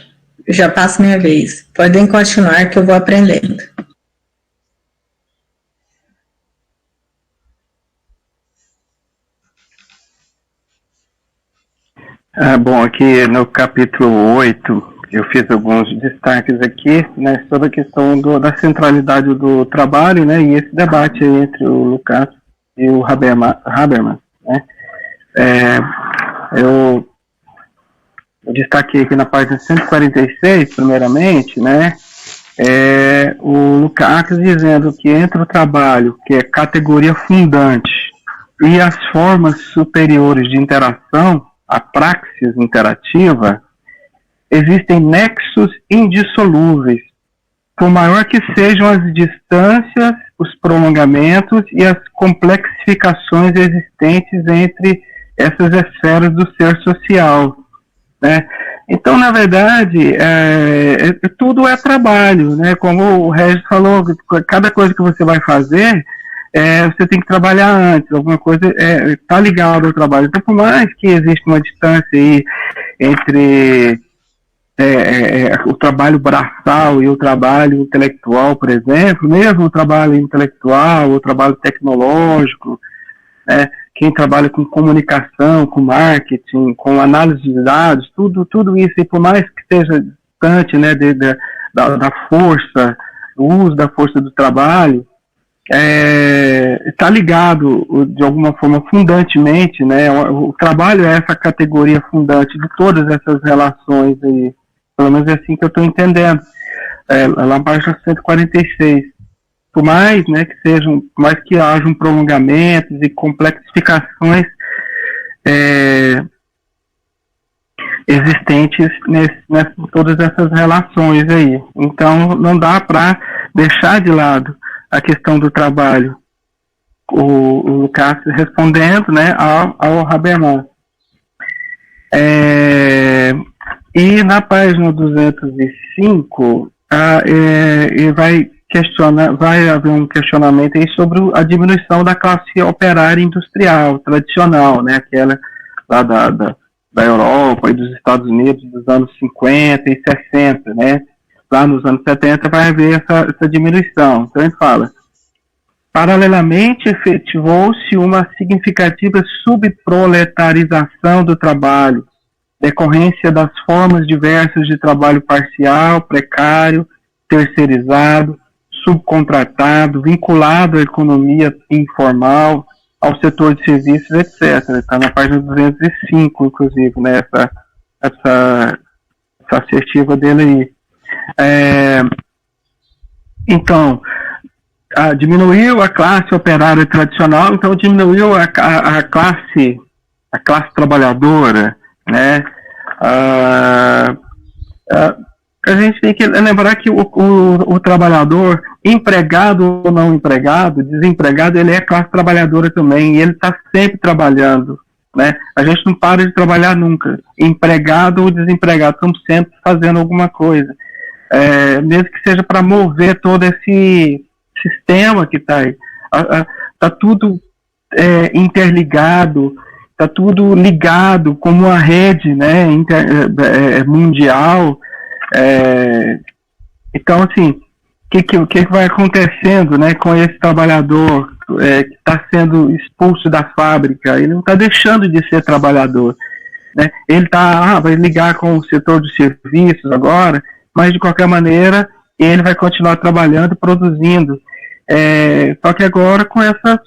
Já passo minha vez. Podem continuar que eu vou aprendendo. Bom, aqui no capítulo 8, eu fiz alguns destaques aqui, né, sobre a questão da centralidade do trabalho, né, e esse debate aí entre o Lukács e o Habermas, né. Eu destaquei aqui na página 146, primeiramente, né, o Lukács dizendo que entre o trabalho, que é categoria fundante, e as formas superiores de interação, a praxis interativa, existem nexos indissolúveis, por maior que sejam as distâncias, os prolongamentos e as complexificações existentes entre essas esferas do ser social, né? Então, na verdade, tudo é trabalho, né? Como o Regis falou, cada coisa que você vai fazer, você tem que trabalhar antes, alguma coisa está ligada ao trabalho. Então, por mais que exista uma distância aí entre o trabalho braçal e o trabalho intelectual, por exemplo, mesmo o trabalho intelectual, o trabalho tecnológico, quem trabalha com comunicação, com marketing, com análise de dados, tudo isso, e por mais que esteja distante, né, da força, do uso da força do trabalho, está ligado de alguma forma fundantemente, né? O trabalho é essa categoria fundante de todas essas relações aí, pelo menos é assim que eu estou entendendo, lá na página 146. Por mais, né, por mais que hajam prolongamentos e complexificações existentes nessas todas essas relações aí. Então não dá para deixar de lado a questão do trabalho. O Lukács respondendo, né, ao Habermas. E na página 205 vai haver um questionamento aí sobre a diminuição da classe operária industrial tradicional, né, aquela lá da Europa e dos Estados Unidos dos anos 50 e 60, né? Lá nos anos 70 vai haver essa diminuição. Então ele fala: paralelamente efetivou-se uma significativa subproletarização do trabalho, decorrência das formas diversas de trabalho parcial, precário, terceirizado, subcontratado, vinculado à economia informal, ao setor de serviços, etc. Está na página 205, inclusive, né, essa assertiva dele aí. Então, diminuiu a classe operária tradicional, então diminuiu a classe trabalhadora, né? A gente tem que lembrar que o trabalhador, empregado ou não empregado, desempregado, ele é classe trabalhadora também, e ele está sempre trabalhando, né? A gente não para de trabalhar nunca, empregado ou desempregado, estamos sempre fazendo alguma coisa, mesmo que seja para mover todo esse sistema que está aí. Está tudo interligado, está tudo ligado como uma rede, né, mundial. Então, assim, o que vai acontecendo, né, com esse trabalhador que está sendo expulso da fábrica? Ele não está deixando de ser trabalhador, né? Ele vai ligar com o setor de serviços agora, mas de qualquer maneira ele vai continuar trabalhando, produzindo. Só que agora com essas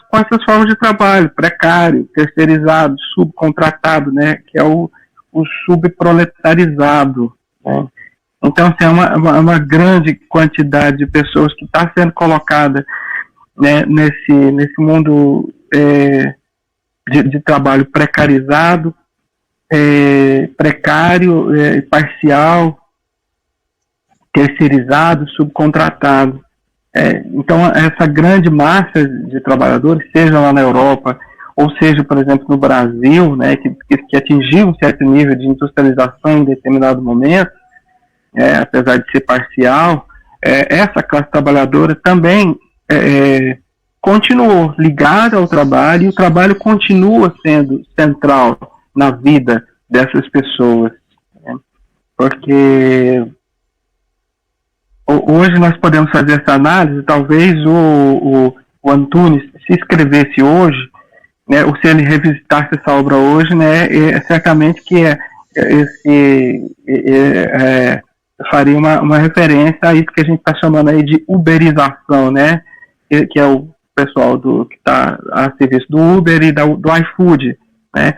formas de trabalho, precário, terceirizado, subcontratado, né, que é o subproletarizado, né? Então, assim, é uma grande quantidade de pessoas que está sendo colocada, né, nesse mundo de trabalho precarizado, precário, parcial, terceirizado, subcontratado. Então, essa grande massa de trabalhadores, seja lá na Europa, ou seja, por exemplo, no Brasil, né, que atingiu um certo nível de industrialização em determinado momento, apesar de ser parcial, essa classe trabalhadora também continuou ligada ao trabalho, e o trabalho continua sendo central na vida dessas pessoas, né? Porque hoje nós podemos fazer essa análise. Talvez o Antunes, se escrevesse hoje, né, ou se ele revisitasse essa obra hoje, né, certamente que faria uma referência a isso que a gente está chamando aí de uberização, né, que é o pessoal que está a serviço do Uber e do iFood, né,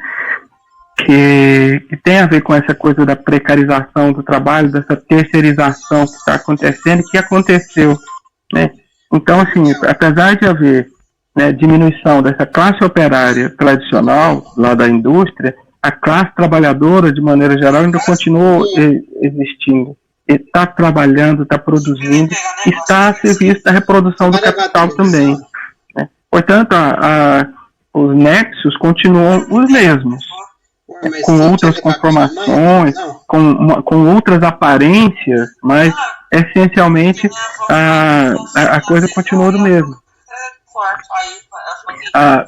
que tem a ver com essa coisa da precarização do trabalho, dessa terceirização que está acontecendo, que aconteceu, né. Então, assim, apesar de haver, né, diminuição dessa classe operária tradicional lá da indústria, a classe trabalhadora, de maneira geral, ainda continua existindo. Está trabalhando, está produzindo, está a serviço da reprodução do capital também, né? Portanto, os nexos continuam os mesmos, com outras conformações, com outras aparências, mas essencialmente a coisa continua do mesmo.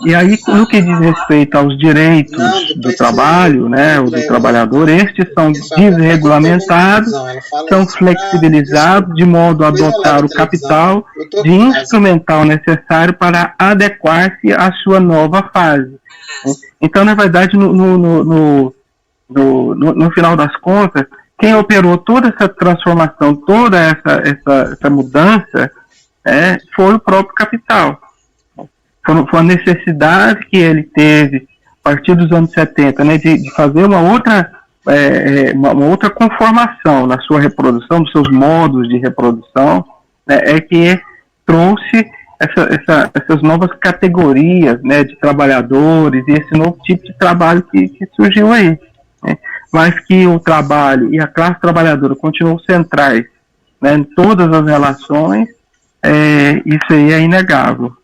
E aí, no que diz respeito aos direitos do trabalho, né, ou do trabalhador, estes são desregulamentados, são flexibilizados de modo a dotar o capital de instrumental necessário para adequar-se à sua nova fase. Então, na verdade, no final das contas, quem operou toda essa transformação, toda essa mudança, foi o próprio capital. Foi a necessidade que ele teve a partir dos anos 70, né, de fazer uma outra conformação na sua reprodução, nos seus modos de reprodução, né, que trouxe essas novas categorias, né, de trabalhadores e esse novo tipo de trabalho que surgiu aí, né, mas que o trabalho e a classe trabalhadora continuam centrais, né, em todas as relações. Isso aí é inegável.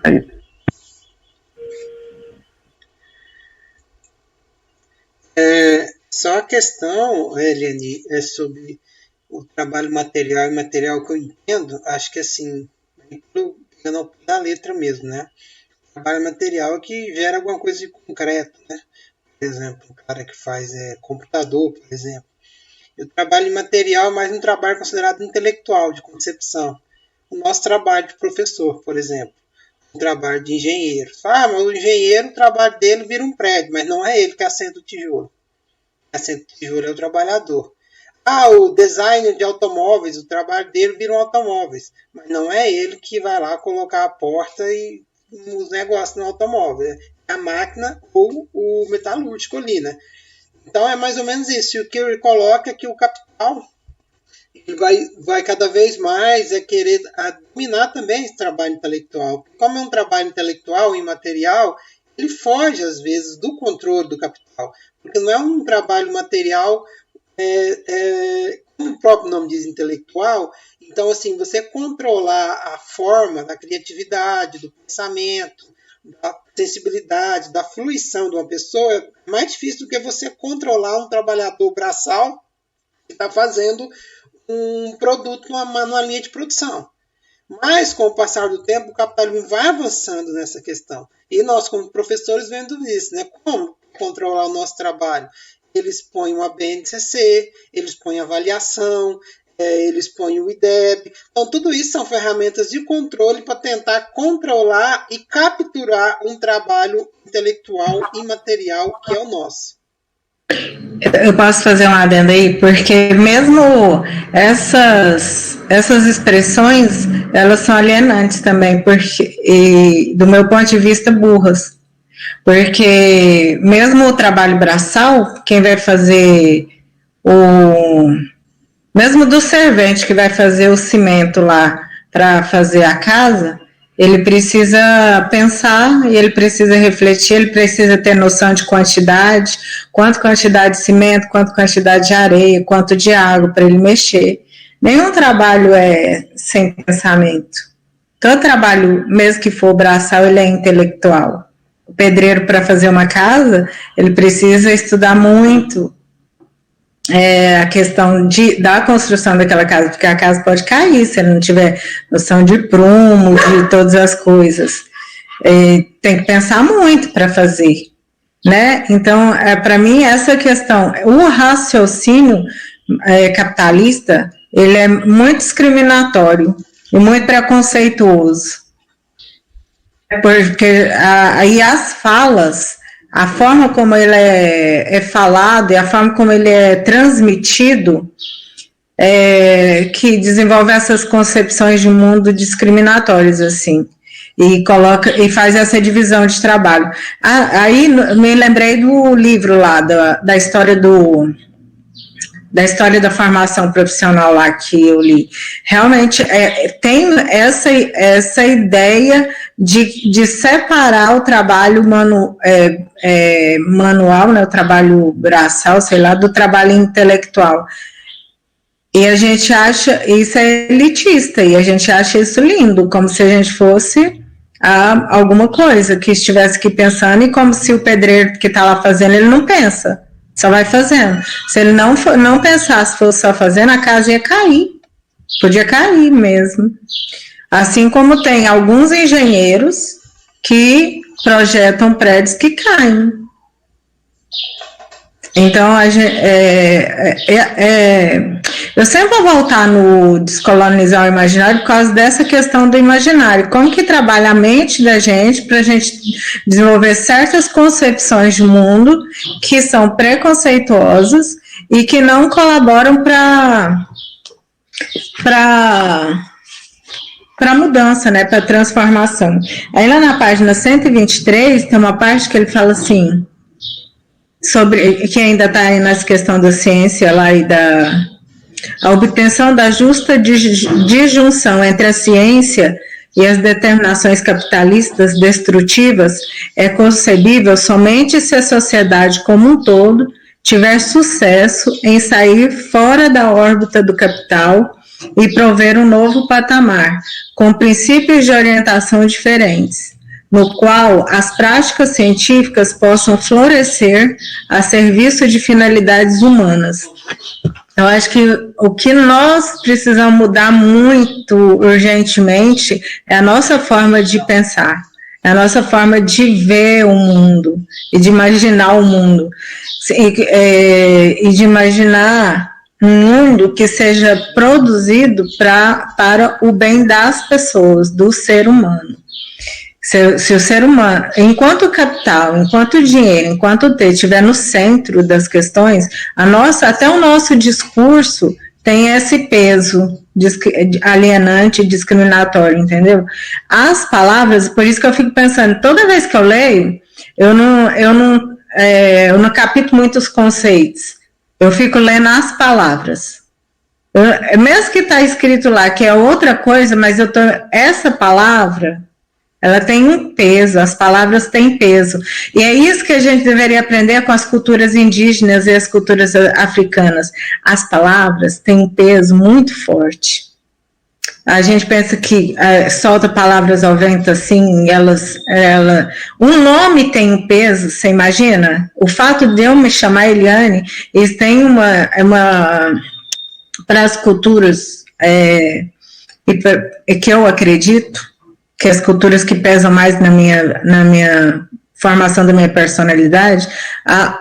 É isso. Só a questão, Eliane, é sobre o trabalho material e material que eu entendo. Acho que assim, pegando da letra mesmo, né? O trabalho material é que gera alguma coisa de concreto, né? Por exemplo, o cara que faz computador, por exemplo. E o trabalho imaterial é mais um trabalho considerado intelectual, de concepção. O nosso trabalho de professor, por exemplo. O trabalho de engenheiro. Mas o engenheiro, o trabalho dele vira um prédio, mas não é ele que assenta o tijolo. Quem assenta o tijolo é o trabalhador. O designer de automóveis, o trabalho dele vira um automóveis, mas não é ele que vai lá colocar a porta e os negócios no automóvel. É a máquina ou o metalúrgico ali, né? Então é mais ou menos isso. E o que ele coloca é que o capital ele vai cada vez mais querer dominar também esse trabalho intelectual. Como é um trabalho intelectual, imaterial, ele foge, às vezes, do controle do capital. Porque não é um trabalho material, como o próprio nome diz, intelectual. Então, assim, você controlar a forma da criatividade, do pensamento, da sensibilidade, da fruição de uma pessoa é mais difícil do que você controlar um trabalhador braçal que está fazendo um produto numa linha de produção. Mas, com o passar do tempo, o capitalismo vai avançando nessa questão. E nós, como professores, vendo isso, né? Como controlar o nosso trabalho? Eles põem uma BNCC, eles põem avaliação, eles põem o IDEB. Então, tudo isso são ferramentas de controle para tentar controlar e capturar um trabalho intelectual e material que é o nosso. Eu posso fazer um adendo aí, porque mesmo essas expressões, elas são alienantes também, porque, e, do meu ponto de vista, burras. Porque mesmo o trabalho braçal, quem vai fazer mesmo do servente que vai fazer o cimento lá para fazer a casa, ele precisa pensar e ele precisa refletir, ele precisa ter noção de quantidade, quanto quantidade de cimento, quanto quantidade de areia, quanto de água para ele mexer. Nenhum trabalho é sem pensamento. Todo trabalho, mesmo que for braçal, ele é intelectual. O pedreiro, para fazer uma casa, ele precisa estudar muito a questão da construção daquela casa, porque a casa pode cair se ele não tiver noção de prumo, de todas as coisas. Tem que pensar muito para fazer, né? Então, para mim, essa questão, o raciocínio capitalista, ele é muito discriminatório e muito preconceituoso, porque aí as falas, a forma como ele é falado e a forma como ele é transmitido que desenvolve essas concepções de mundo discriminatórias, assim, e faz essa divisão de trabalho. Aí me lembrei do livro lá, da história da formação profissional lá que eu li. Realmente tem essa ideia de separar o trabalho manual, né, o trabalho braçal, sei lá, do trabalho intelectual. E a gente acha isso elitista, e a gente acha isso lindo, como se a gente fosse alguma coisa que estivesse aqui pensando, e como se o pedreiro que está lá fazendo, ele não pensa. Só vai fazendo. Se ele não pensasse, fosse só fazendo, a casa ia cair. Podia cair mesmo. Assim como tem alguns engenheiros que projetam prédios que caem. Então, eu sempre vou voltar no Descolonizar o Imaginário por causa dessa questão do imaginário. Como que trabalha a mente da gente para a gente desenvolver certas concepções de mundo que são preconceituosas e que não colaboram para a mudança, né, para a transformação. Aí lá na página 123 tem uma parte que ele fala assim, sobre, que ainda está aí nessa questão da ciência lá e a obtenção da justa disjunção entre a ciência e as determinações capitalistas destrutivas é concebível somente se a sociedade como um todo tiver sucesso em sair fora da órbita do capital e prover um novo patamar, com princípios de orientação diferentes, no qual as práticas científicas possam florescer a serviço de finalidades humanas. Eu acho que o que nós precisamos mudar muito urgentemente é a nossa forma de pensar, é a nossa forma de ver o mundo e de imaginar o mundo, e de imaginar um mundo que seja produzido para o bem das pessoas, do ser humano. Se o ser humano, enquanto o capital, enquanto o dinheiro, enquanto o ter estiver no centro das questões, até o nosso discurso tem esse peso alienante, discriminatório, entendeu? As palavras, por isso que eu fico pensando, toda vez que eu leio, eu não capto muitos conceitos, eu fico lendo as palavras. Mesmo que está escrito lá que é outra coisa, mas essa palavra, ela tem um peso, as palavras têm peso. E é isso que a gente deveria aprender com as culturas indígenas e as culturas africanas. As palavras têm um peso muito forte. A gente pensa que solta palavras ao vento assim, um nome tem um peso, você imagina? O fato de eu me chamar Eliane, isso tem para as culturas que eu acredito, que as culturas que pesam mais na minha formação da minha personalidade,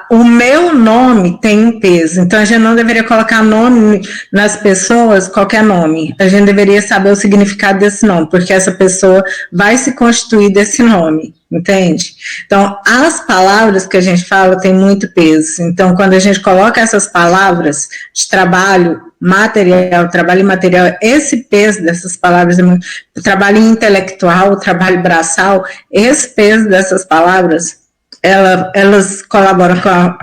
o meu nome tem um peso. Então, a gente não deveria colocar nome nas pessoas, qualquer nome. A gente deveria saber o significado desse nome, porque essa pessoa vai se constituir desse nome. entende? Então, as palavras que a gente fala têm muito peso. Então, quando a gente coloca essas palavras de trabalho material, esse peso dessas palavras, o trabalho intelectual, o trabalho braçal, esse peso dessas palavras, elas colaboram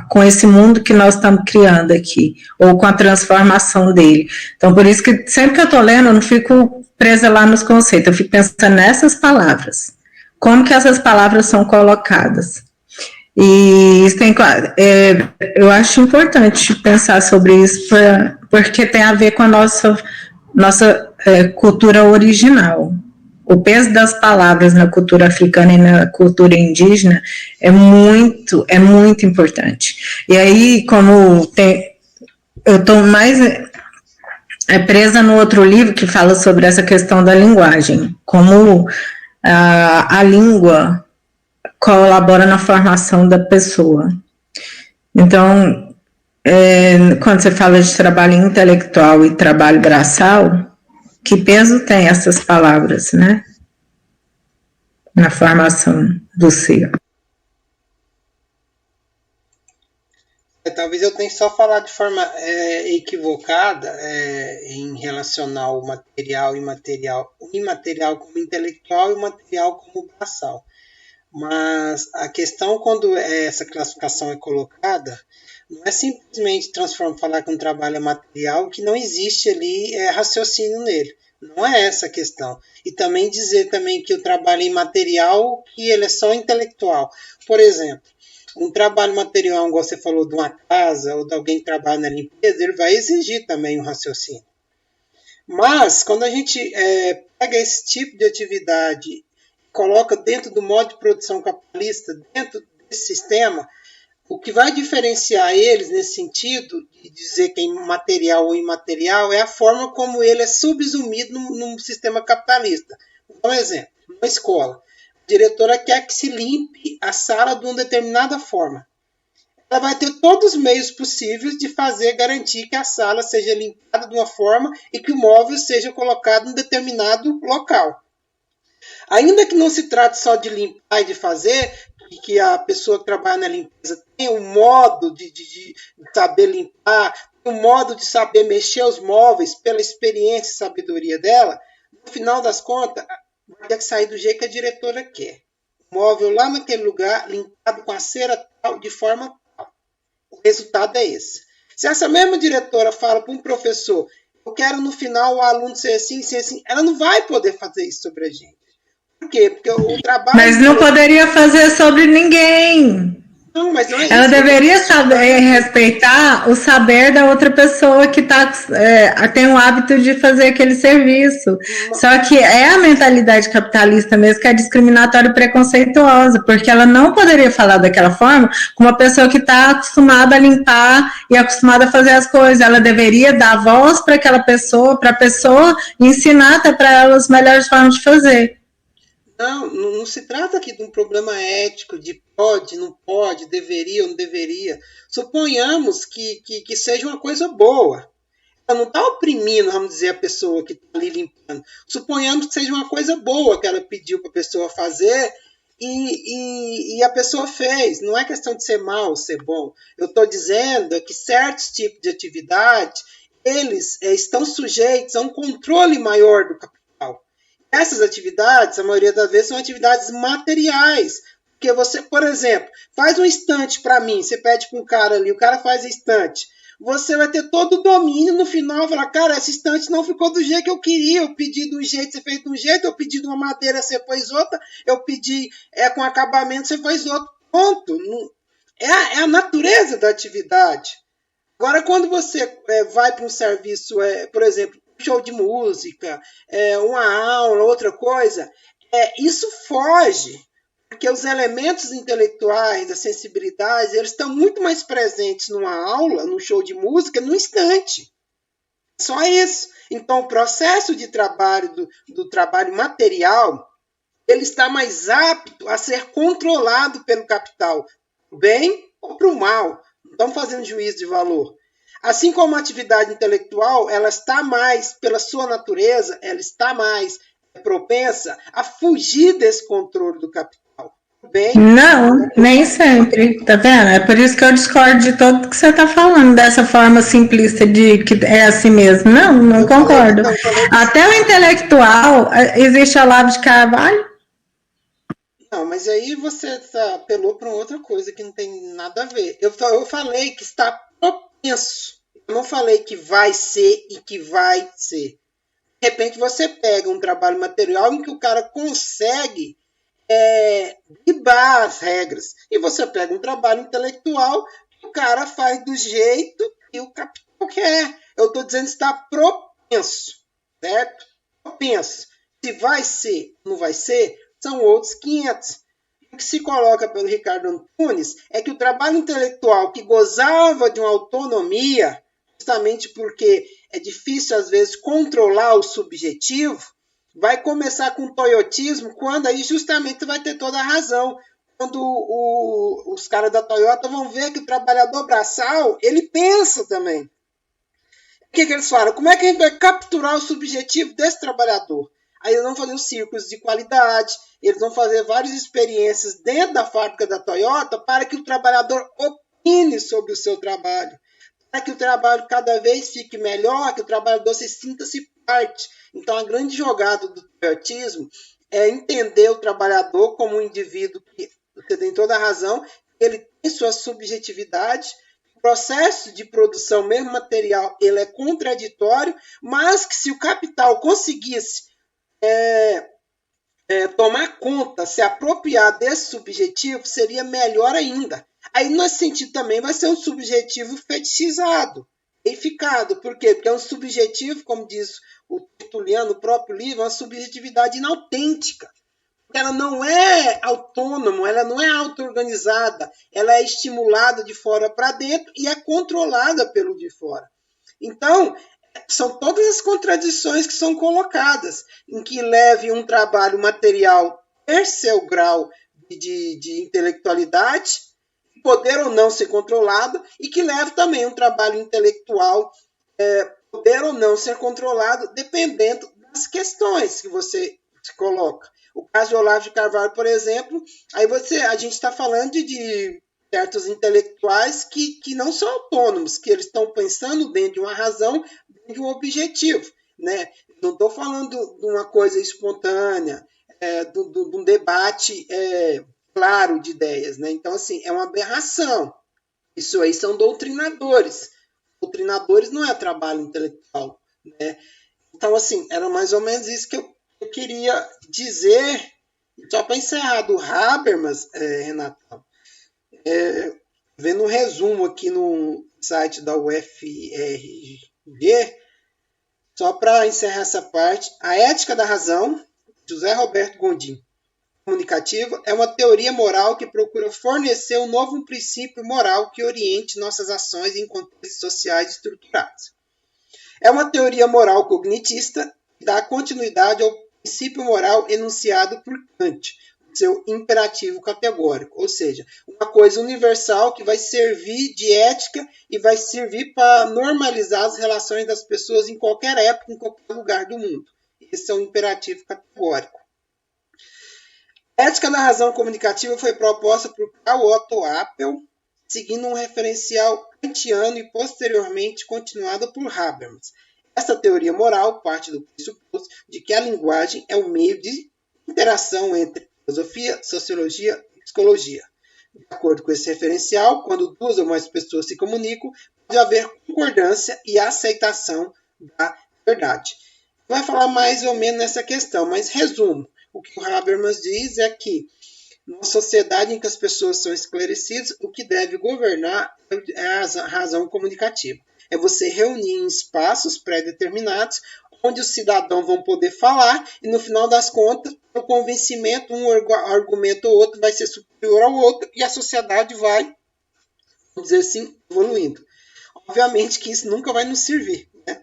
com esse mundo que nós estamos criando aqui, ou com a transformação dele. Então, por isso que sempre que eu estou lendo, eu não fico presa lá nos conceitos, eu fico pensando nessas palavras. Como que essas palavras são colocadas? E isso eu acho importante pensar sobre isso, porque tem a ver com a nossa cultura original. O peso das palavras na cultura africana e na cultura indígena é muito importante. E aí, eu estou mais presa no outro livro que fala sobre essa questão da linguagem, como a língua colabora na formação da pessoa. Então, quando você fala de trabalho intelectual e trabalho braçal, que peso tem essas palavras, né? Na formação do ser. Talvez eu tenha só falar de forma equivocada em relacionar o material e imaterial, o imaterial como intelectual e o material como braçal. Mas a questão, quando essa classificação é colocada, não é simplesmente falar que um trabalho é material, que não existe ali raciocínio nele. Não é essa a questão. E também dizer também que o trabalho é imaterial, que ele é só intelectual. Por exemplo, um trabalho material, como você falou, de uma casa ou de alguém que trabalha na limpeza, ele vai exigir também um raciocínio. Mas, quando a gente pega esse tipo de atividade, coloca dentro do modo de produção capitalista, dentro desse sistema, o que vai diferenciar eles nesse sentido, de dizer que é material ou imaterial, é a forma como ele é subsumido num sistema capitalista. Vou dar um exemplo. Numa escola, a diretora quer que se limpe a sala de uma determinada forma. Ela vai ter todos os meios possíveis de garantir que a sala seja limpada de uma forma e que o móvel seja colocado em determinado local. Ainda que não se trate só de limpar e de fazer, que a pessoa que trabalha na limpeza tem um modo de saber limpar, um modo de saber mexer os móveis pela experiência e sabedoria dela, no final das contas, vai ter que sair do jeito que a diretora quer. O móvel lá naquele lugar, limpado com a cera tal, de forma tal. O resultado é esse. Se essa mesma diretora fala para um professor, eu quero no final o aluno ser assim, ela não vai poder fazer isso sobre a gente. Por quê? Porque o trabalho... Mas não poderia fazer sobre ninguém. Não, mas não é Ela isso. deveria saber respeitar o saber da outra pessoa que tem o hábito de fazer aquele serviço. Só que é a mentalidade capitalista mesmo que é discriminatória e preconceituosa, porque ela não poderia falar daquela forma com uma pessoa que está acostumada a limpar e acostumada a fazer as coisas. Ela deveria dar voz para aquela pessoa, para a pessoa ensinar até para ela as melhores formas de fazer. Não se trata aqui de um problema ético, de pode, não pode, deveria ou não deveria. Suponhamos que seja uma coisa boa. Ela não está oprimindo, vamos dizer, a pessoa que está ali limpando. Suponhamos que seja uma coisa boa que ela pediu para a pessoa fazer e a pessoa fez. Não é questão de ser mal ou ser bom. Eu estou dizendo que certos tipos de atividade, eles estão sujeitos a um controle maior do capital. Essas atividades, a maioria das vezes, são atividades materiais. Porque você, por exemplo, faz um estante para mim, você pede para um cara ali, o cara faz a estante. Você vai ter todo o domínio no final, falar, cara, essa estante não ficou do jeito que eu queria, eu pedi de um jeito, você fez de um jeito, eu pedi de uma madeira, você pôs outra, eu pedi com acabamento, você fez outro. Ponto. É a natureza da atividade. Agora, quando você vai para um serviço, por exemplo, show de música, uma aula, outra coisa, isso foge, porque os elementos intelectuais, a sensibilidade, eles estão muito mais presentes numa aula, num show de música, no instante. Só isso. Então, o processo de trabalho, do trabalho material, ele está mais apto a ser controlado pelo capital, para o bem ou para o mal. Não estamos fazendo juízo de valor. Assim como a atividade intelectual, ela está mais, pela sua natureza, ela está mais propensa a fugir desse controle do capital. bem. Não, nem sempre, tá vendo? É por isso que eu discordo de tudo que você está falando, dessa forma simplista de que é assim mesmo. Não concordo. Até o intelectual, existe a Olavo de Carvalho? Não, mas aí você apelou para outra coisa que não tem nada a ver. Eu falei que está propenso. Eu não falei que vai ser e que vai ser. De repente você pega um trabalho material em que o cara consegue driblar as regras. E você pega um trabalho intelectual que o cara faz do jeito que o capital quer. Eu estou dizendo que está propenso, certo? Propenso. Se vai ser ou não vai ser, são outros 500. O que se coloca pelo Ricardo Antunes é que o trabalho intelectual que gozava de uma autonomia, justamente porque é difícil, às vezes, controlar o subjetivo, vai começar com toyotismo, quando aí justamente vai ter toda a razão. Quando os caras da Toyota vão ver que o trabalhador braçal, ele pensa também. O que eles falam? Como é que a gente vai capturar o subjetivo desse trabalhador? Aí eles vão fazer os círculos de qualidade, eles vão fazer várias experiências dentro da fábrica da Toyota para que o trabalhador opine sobre o seu trabalho, para que o trabalho cada vez fique melhor, que o trabalhador se sinta-se parte. Então, a grande jogada do toyotismo é entender o trabalhador como um indivíduo que, você tem toda a razão, ele tem sua subjetividade, o processo de produção, mesmo material, ele é contraditório, mas que se o capital conseguisse tomar conta, se apropriar desse subjetivo, seria melhor ainda. Aí, nesse sentido, também vai ser um subjetivo fetichizado, reificado. Por quê? Porque é um subjetivo, como diz o Tertuliano, no próprio livro, uma subjetividade inautêntica. Ela não é autônoma, ela não é auto-organizada, ela é estimulada de fora para dentro e é controlada pelo de fora. Então, são todas as contradições que são colocadas, em que leve um trabalho material ter seu grau de intelectualidade, poder ou não ser controlado, e que leve também um trabalho intelectual poder ou não ser controlado, dependendo das questões que você se coloca. O caso de Olavo de Carvalho, por exemplo, aí a gente está falando de certos intelectuais que não são autônomos, que eles estão pensando dentro de uma razão, dentro de um objetivo. Né? Não estou falando de uma coisa espontânea, de um debate claro de ideias. Né? Então, assim, é uma aberração. Isso aí são doutrinadores. Doutrinadores não é trabalho intelectual. Né? Então, assim, era mais ou menos isso que eu queria dizer. Só para encerrar, do Habermas, Renata, vendo um resumo aqui no site da UFRG, só para encerrar essa parte, a ética da razão, José Roberto Gondim, comunicativa, é uma teoria moral que procura fornecer um novo princípio moral que oriente nossas ações em contextos sociais estruturados. É uma teoria moral cognitista que dá continuidade ao princípio moral enunciado por Kant, seu imperativo categórico, ou seja, uma coisa universal que vai servir de ética e vai servir para normalizar as relações das pessoas em qualquer época, em qualquer lugar do mundo. Esse é um imperativo categórico. A ética da razão comunicativa foi proposta por Karl Otto Appel, seguindo um referencial kantiano e posteriormente continuada por Habermas. Essa teoria moral parte do pressuposto de que a linguagem é um meio de interação entre filosofia, sociologia e psicologia. De acordo com esse referencial, quando duas ou mais pessoas se comunicam, pode haver concordância e aceitação da verdade. Vai falar mais ou menos nessa questão, mas resumo. O que o Habermas diz é que, numa sociedade em que as pessoas são esclarecidas, o que deve governar é a razão comunicativa. É você reunir em espaços pré-determinados, onde os cidadãos vão poder falar, e no final das contas, o convencimento, um argumento ou outro vai ser superior ao outro, e a sociedade vai, vamos dizer assim, evoluindo. Obviamente que isso nunca vai nos servir, né?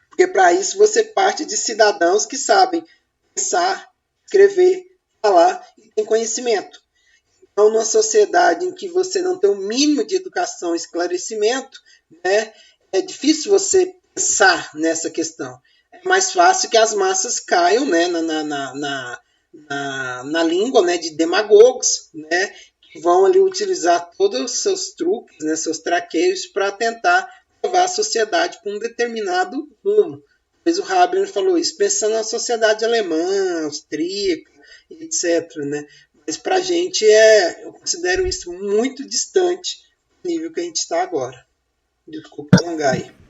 Porque para isso você parte de cidadãos que sabem pensar, escrever, falar e tem conhecimento. Então, numa sociedade em que você não tem o mínimo de educação e esclarecimento, né, é difícil você pensar nessa questão. É mais fácil que as massas caiam, né, na língua, né, de demagogos, né, que vão ali utilizar todos os seus truques, né, seus traqueios para tentar levar a sociedade para um determinado rumo. Mas o Habermas falou isso pensando na sociedade alemã, austríaca, etc. Né? Mas para a gente eu considero isso muito distante do nível que a gente está agora. Desculpa alongar aí.